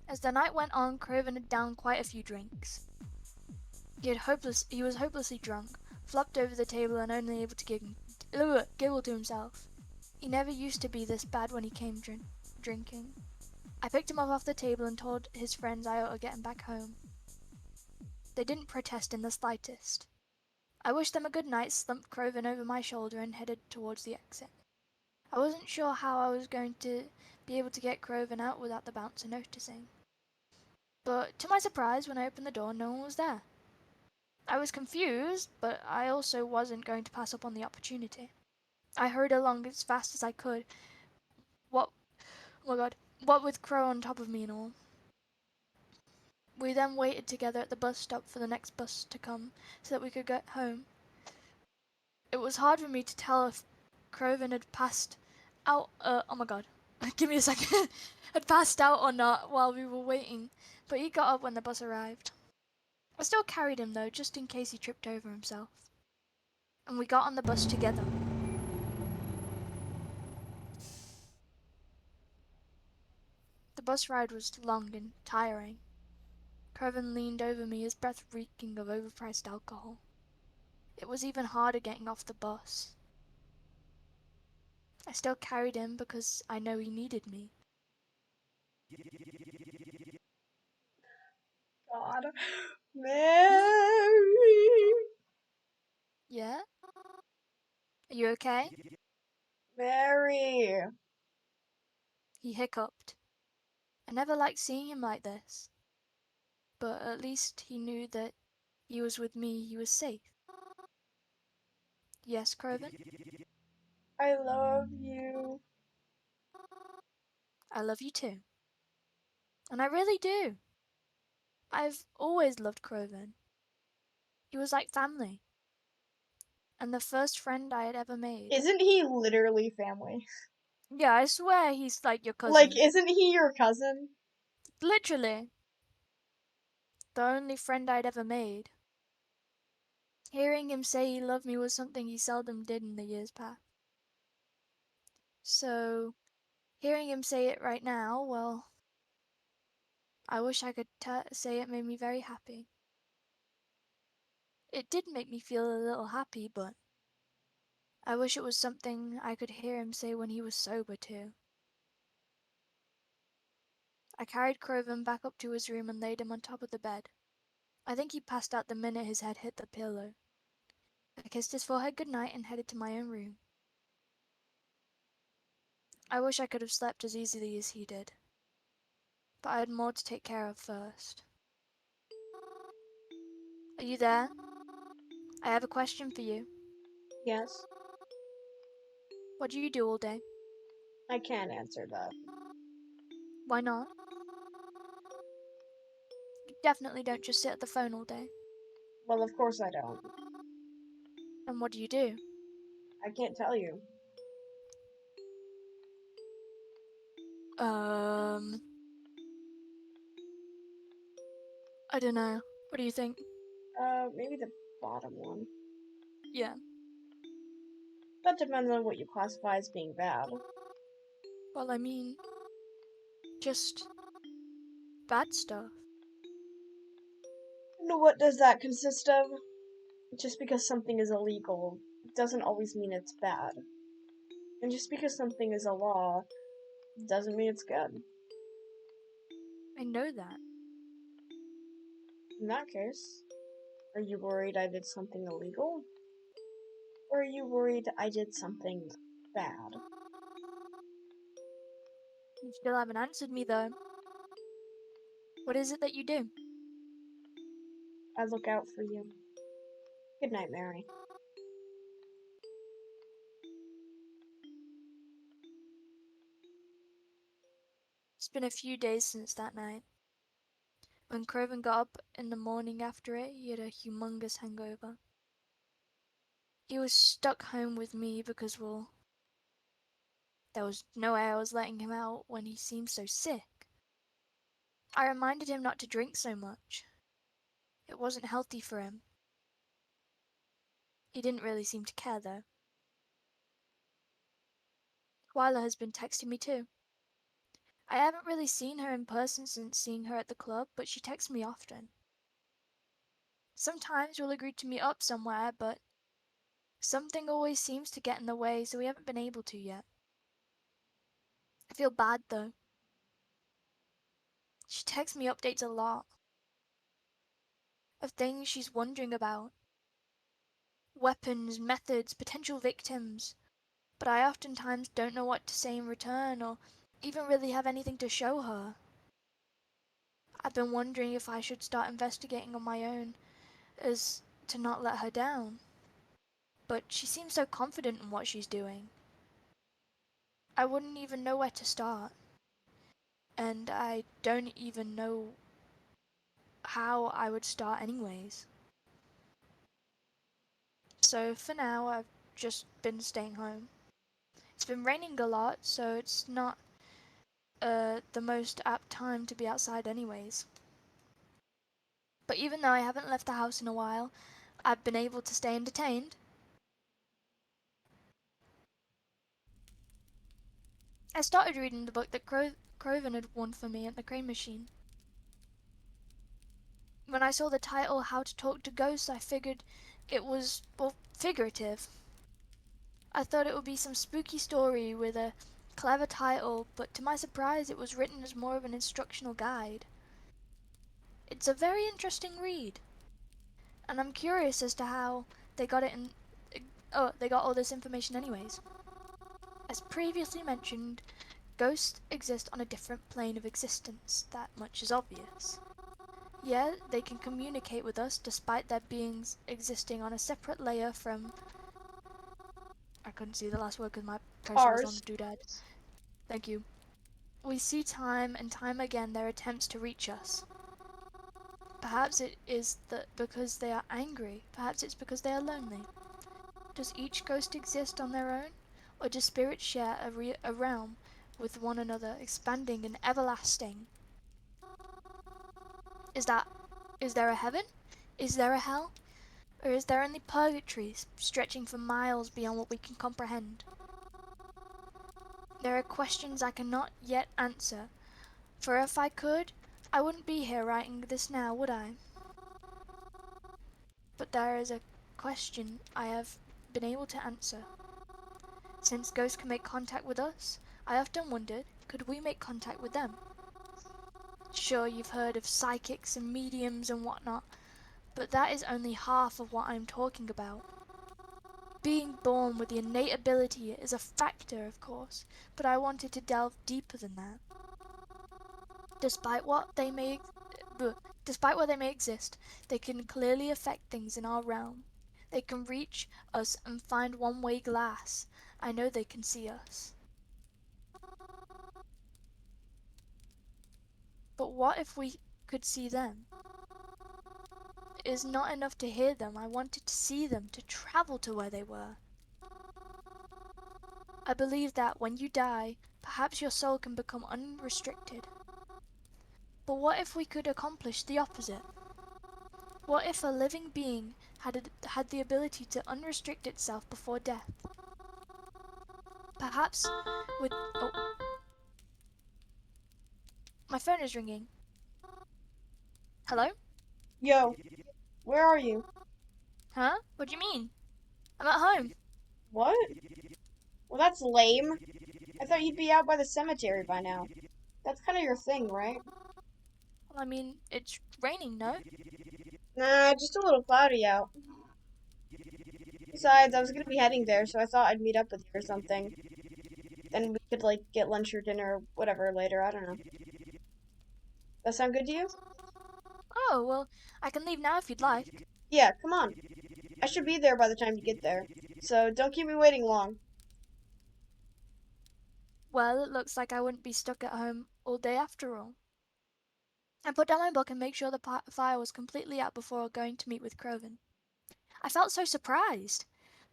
As the night went on, Craven had downed quite a few drinks. He was hopelessly drunk, flopped over the table and only able to giggle to himself. He never used to be this bad when he came drinking. I picked him up off the table and told his friends I ought to get him back home. They didn't protest in the slightest. I wished them a good night, slumped Craven over my shoulder and headed towards the exit. I wasn't sure how I was going to be able to get Craven out without the bouncer noticing. But to my surprise, when I opened the door, no one was there. I was confused, but I also wasn't going to pass up on the opportunity. I hurried along as fast as I could. What, oh my god, what with Crow on top of me and all. We then waited together at the bus stop for the next bus to come so that we could get home. It was hard for me to tell if Croven had passed out, oh my god, give me a second, had passed out or not while we were waiting, but he got up when the bus arrived. I still carried him though, just in case he tripped over himself. And we got on the bus together. The bus ride was long and tiring. Croven leaned over me, his breath reeking of overpriced alcohol. It was even harder getting off the bus. I still carried him because I know he needed me. God. Hmm? Mary. Yeah? Are you okay? Mary. He hiccuped. I never liked seeing him like this. But at least he knew that he was with me, he was safe. Yes, Croven? I love you. I love you too. And I really do. I've always loved Croven. He was like family. And the first friend I had ever made. Isn't he literally family? Yeah, I swear he's like your Like, cousin. isn't he your cousin? Literally. The only friend I'd ever made. Hearing him say he loved me was something he seldom did in the years past. So, hearing him say it right now, well, I wish I could say it made me very happy. It did make me feel a little happy, but I wish it was something I could hear him say when he was sober too. I carried Crowven back up to his room and laid him on top of the bed. I think he passed out the minute his head hit the pillow. I kissed his forehead goodnight and headed to my own room. I wish I could have slept as easily as he did, but I had more to take care of first. Are you there? I have a question for you. Yes, What do you do all day? I can answer that. Why not? You definitely don't just sit at the phone all day. Well, of course I don't. And what do you do? I can't tell you. Um, I don't know. What do you think? Maybe the bottom one. Yeah. That depends on what you classify as being bad. Well, I mean, just bad stuff. And what does that consist of? Just because something is illegal doesn't always mean it's bad. And just because something is a law doesn't mean it's good. I know that. In that case, are you worried I did something illegal? Or are you worried I did something bad? You still haven't answered me though. What is it that you do? I look out for you. Good night, Mary. It's been a few days since that night. When Crowven got up in the morning after it, he had a humongous hangover. He was stuck home with me because, well, there was no way I was letting him out when he seemed so sick. I reminded him not to drink so much. It wasn't healthy for him. He didn't really seem to care though. Twyla has been texting me too. I haven't really seen her in person since seeing her at the club, but she texts me often. Sometimes we'll agree to meet up somewhere, but something always seems to get in the way, so we haven't been able to yet. I feel bad though. She texts me updates a lot of things she's wondering about. Weapons, methods, potential victims. But I oftentimes don't know what to say in return or even really have anything to show her. I've been wondering if I should start investigating on my own as to not let her down. But she seems so confident in what she's doing. I wouldn't even know where to start. And I don't even know how I would start anyways. So for now, I've just been staying home. It's been raining a lot, so it's not the most apt time to be outside anyways. But even though I haven't left the house in a while, I've been able to stay entertained. I started reading the book that Crowven had won for me at the crane machine. When I saw the title, How to Talk to Ghosts, I figured it was, well, figurative. I thought it would be some spooky story with a clever title, but to my surprise it was written as more of an instructional guide. It's a very interesting read, and I'm curious as to how they got it in. Oh, they got all this information anyways. As previously mentioned, ghosts exist on a different plane of existence, that much is obvious. Yet, they can communicate with us despite their beings existing on a separate layer from... I couldn't see the last word because my cursor was on Ours. the doodad. Thank you. We see time and time again their attempts to reach us. Perhaps it is that because they are angry, perhaps it's because they are lonely. Does each ghost exist on their own, or do spirits share a realm with one another, expanding and everlasting? Is that... is there a heaven? Is there a hell? Or is there only purgatory stretching for miles beyond what we can comprehend? There are questions I cannot yet answer, for if I could, I wouldn't be here writing this now, would I? But there is a question I have been able to answer. Since ghosts can make contact with us, I often wondered, could we make contact with them? Sure, you've heard of psychics and mediums and whatnot, but that is only half of what I'm talking about. Being born with the innate ability is a factor, of course, but I wanted to delve deeper than that. Despite what they may Despite where they may exist, they can clearly affect things in our realm. They can reach us and find one-way glass. I know they can see us. But what if we could see them? It is not enough to hear them. I wanted to see them, to travel to where they were. I believe that when you die, perhaps your soul can become unrestricted. But what if we could accomplish the opposite? What if a living being had the ability to unrestrict itself before death? Perhaps with... Oh, my phone is ringing. Hello? Yo, where are you? Huh? What do you mean? I'm at home. What? Well, that's lame. I thought you'd be out by the cemetery by now. That's kind of your thing, right? Well, I mean, it's raining, no? Nah, just a little cloudy out. Besides, I was gonna be heading there, so I thought I'd meet up with you or something. Then we could, like, get lunch or dinner or whatever later. I don't know. That sound good to you? Oh, well, I can leave now if you'd like. Yeah, come on. I should be there by the time you get there. So don't keep me waiting long. Well, it looks like I wouldn't be stuck at home all day after all. I put down my book and made sure the fire was completely out before going to meet with Crowven. I felt so surprised,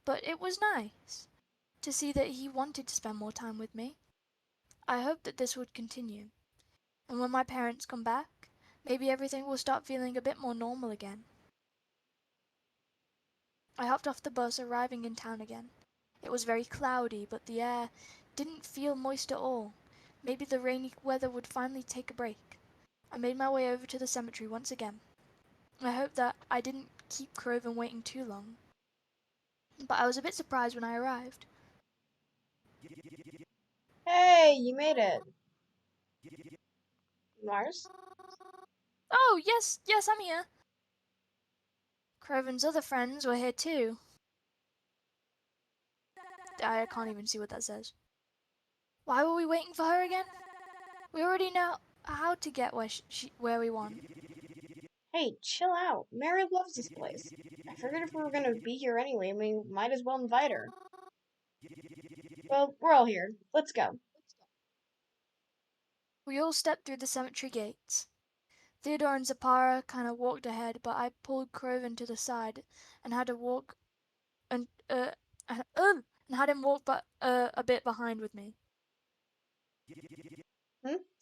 but it was nice to see that he wanted to spend more time with me. I hoped that this would continue, and when my parents come back, maybe everything will start feeling a bit more normal again. I hopped off the bus, arriving in town again. It was very cloudy, but the air didn't feel moist at all. Maybe the rainy weather would finally take a break. I made my way over to the cemetery once again. I hoped that I didn't keep Crowven waiting too long, but I was a bit surprised when I arrived. Hey, you made it. Mars? Oh, yes, yes, I'm here. Crowven's other friends were here too. I can't even see what that says. Why were we waiting for her again? We already know how to get where we want. Hey, chill out. Mary loves this place. I figured if we were gonna be here anyway, we might as well invite her. Well, we're all here. Let's go. We all stepped through the cemetery gates. Theodore and Zapara kind of walked ahead, but I pulled Croven to the side and had to walk and and had him walk but a bit behind with me.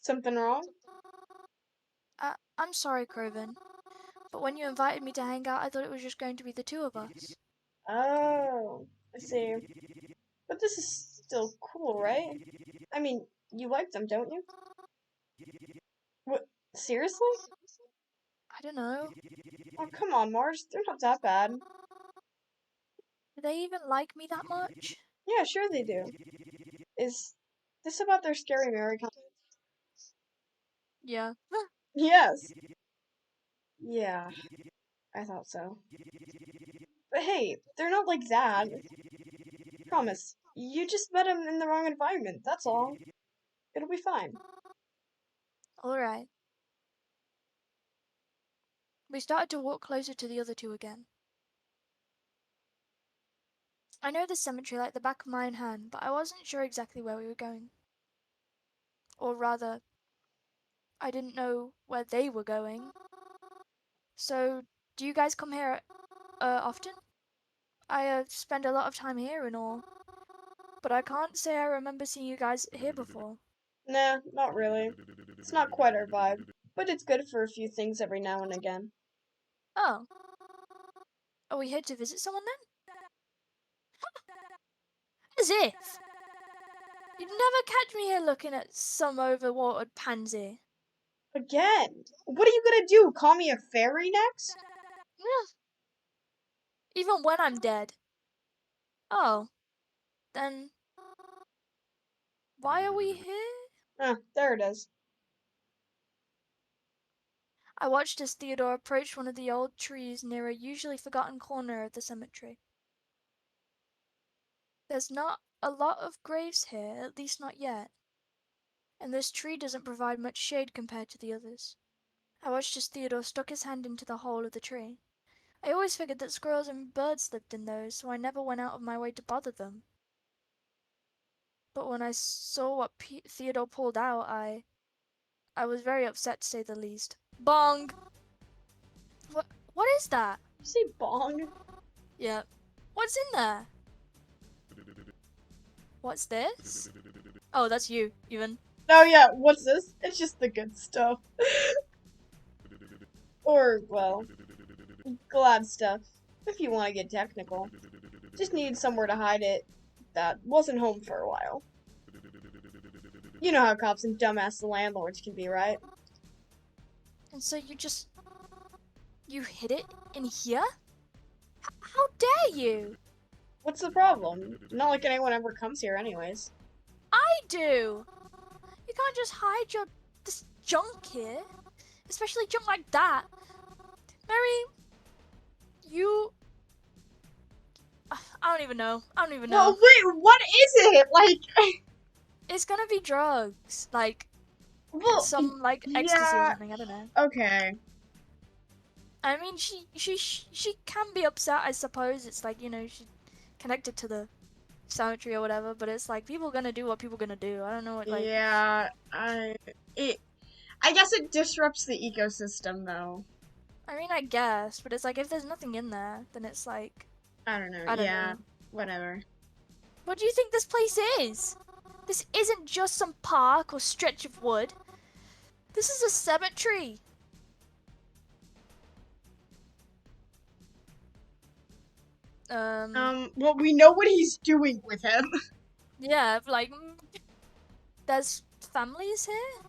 Something wrong? I'm sorry, Croven, but when you invited me to hang out, I thought it was just going to be the two of us. Oh, I see. But this is still cool, right? I mean, you like them, don't you? What? Seriously? I don't know. Oh, come on, Mars. They're not that bad. Do they even like me that much? Yeah, sure they do. Is this about their scary Mary Yeah. Yes. Yeah, I thought so. But hey, they're not like that. Promise. You just met them in the wrong environment, that's all. It'll be fine. Alright. We started to walk closer to the other two again. I know the cemetery like the back of my own hand, but I wasn't sure exactly where we were going. Or rather, I didn't know where they were going. So, do you guys come here often? I spend a lot of time here and all, but I can't say I remember seeing you guys here before. Nah, not really. It's not quite our vibe, but it's good for a few things every now and again. Oh, are we here to visit someone then? As if! You'd never catch me here looking at some overwatered pansy. Again? What are you gonna do? Call me a fairy next? Even when I'm dead. Oh, then why are we here? Ah, there it is. I watched as Theodore approached one of the old trees near a usually forgotten corner of the cemetery. There's not a lot of graves here, at least not yet, and this tree doesn't provide much shade compared to the others. I watched as Theodore stuck his hand into the hole of the tree. I always figured that squirrels and birds lived in those, so I never went out of my way to bother them. But when I saw what Theodore pulled out, I was very upset to say the least. Bong! What is that? You say bong? Yeah. What's in there? What's this? Oh, that's you, even. Oh yeah, what's this? It's just the good stuff. Or, well, glad stuff, if you want to get technical. Just needed somewhere to hide it that wasn't home for a while. You know how cops and dumbass landlords can be, right? And so you hid it in here? How dare you? What's the problem? Not like anyone ever comes here anyways. I do! You can't just hide this junk here. Especially junk like that. Mary, you... I don't even know. I don't even Well, know. wait, what is it? Like, It's gonna be drugs. Like, well, some, like, ecstasy or yeah, something. I don't know. okay. I mean, she can be upset, I suppose. It's like, she's connected to the cemetery or whatever, but it's like people gonna do what people gonna do. I don't know what, like, Yeah, it, I guess it disrupts the ecosystem, though. I mean, I guess, but it's like if there's nothing in there, then it's like, I don't know, I don't yeah, know. whatever. What do you think this place is? This isn't just some park or stretch of wood. This is a cemetery. Well, we know what he's doing with him. Yeah, like, there's families here?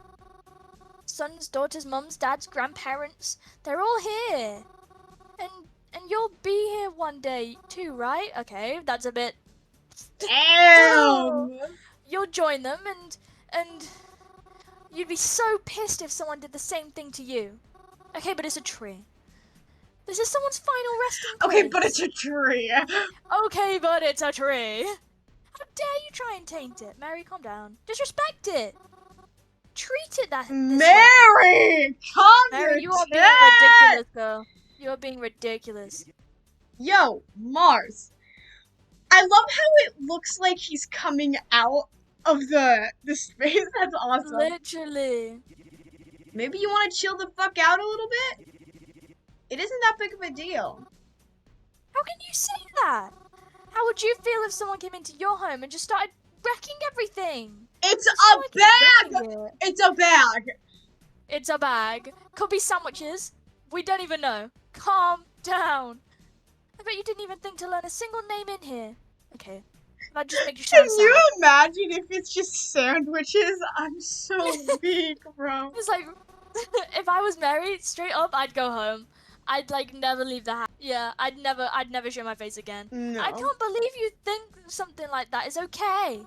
Sons, daughters, mums, dads, grandparents. They're all here. And and you'll be here one day too, right? Okay, that's a bit. Oh, Damn! you'll join them, and you'd be so pissed if someone did the same thing to you. Okay, but it's a tree. This is someone's final resting Okay, but it's place. a tree. Okay, but it's a tree. How dare you try and taint it? Mary, calm down. Just respect it. Treat it this way. Mary, calm Mary, your you are being tit. ridiculous, girl. You are being ridiculous. Yo, Mars. I love how it looks like he's coming out of the space. That's awesome. Literally. Maybe you want to chill the fuck out a little bit? It isn't that big of a deal. How can you say that? How would you feel if someone came into your home and just started wrecking everything? It's It's not a like he's bag. wrecking it. It's a bag. It's a bag. Could be sandwiches. We don't even know. Calm down. I bet you didn't even think to learn a single name in here. Okay. That just makes you Can sound you sad. imagine if it's just sandwiches? I'm so weak, bro. It's like, if I was married, straight up, I'd go home. I'd like never leave the house. Yeah, I'd never show my face again. I No. can't believe you think something like that is okay.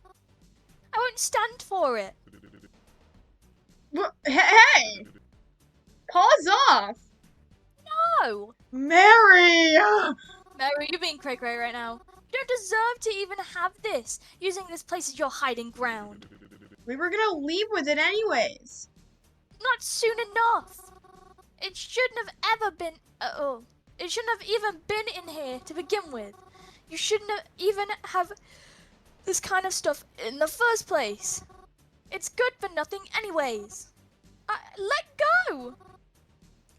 I won't stand for it. Hey, pause off. No! Mary. Mary, you're being cray-cray right now. You don't deserve to even have this, using this place as your hiding ground. We were gonna leave with it anyways. Not soon enough. It shouldn't have ever been, it shouldn't have even been in here to begin with. You shouldn't have even have this kind of stuff in the first place. It's good for nothing anyways. Let go!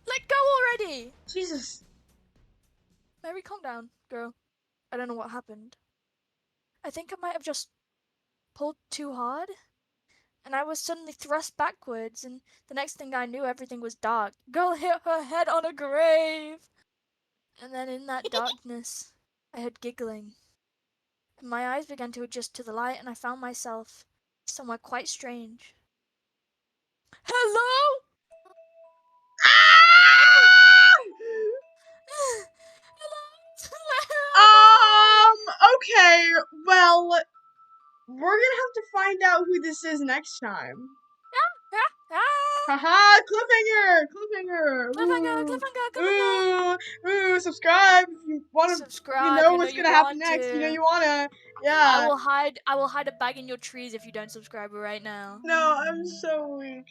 Let go already! Jesus. Mary, calm down, girl. I don't know what happened. I think I might have just pulled too hard, and I was suddenly thrust backwards, and the next thing I knew, everything was dark. Girl hit her head on a grave! And then in that darkness, I heard giggling. And my eyes began to adjust to the light, and I found myself somewhere quite strange. Hello? Ah! Hello? find out who this is next time. Ah, ah. Haha, cliffhanger! Cliffhanger! Cliffhanger, Ooh, cliffhanger, cliffhanger. subscribe if you want to, Subscribe, you know what's you gonna happen want next. You know to. you wanna, I yeah. will hide a bag in your trees if you don't subscribe right now. No, I'm so weak.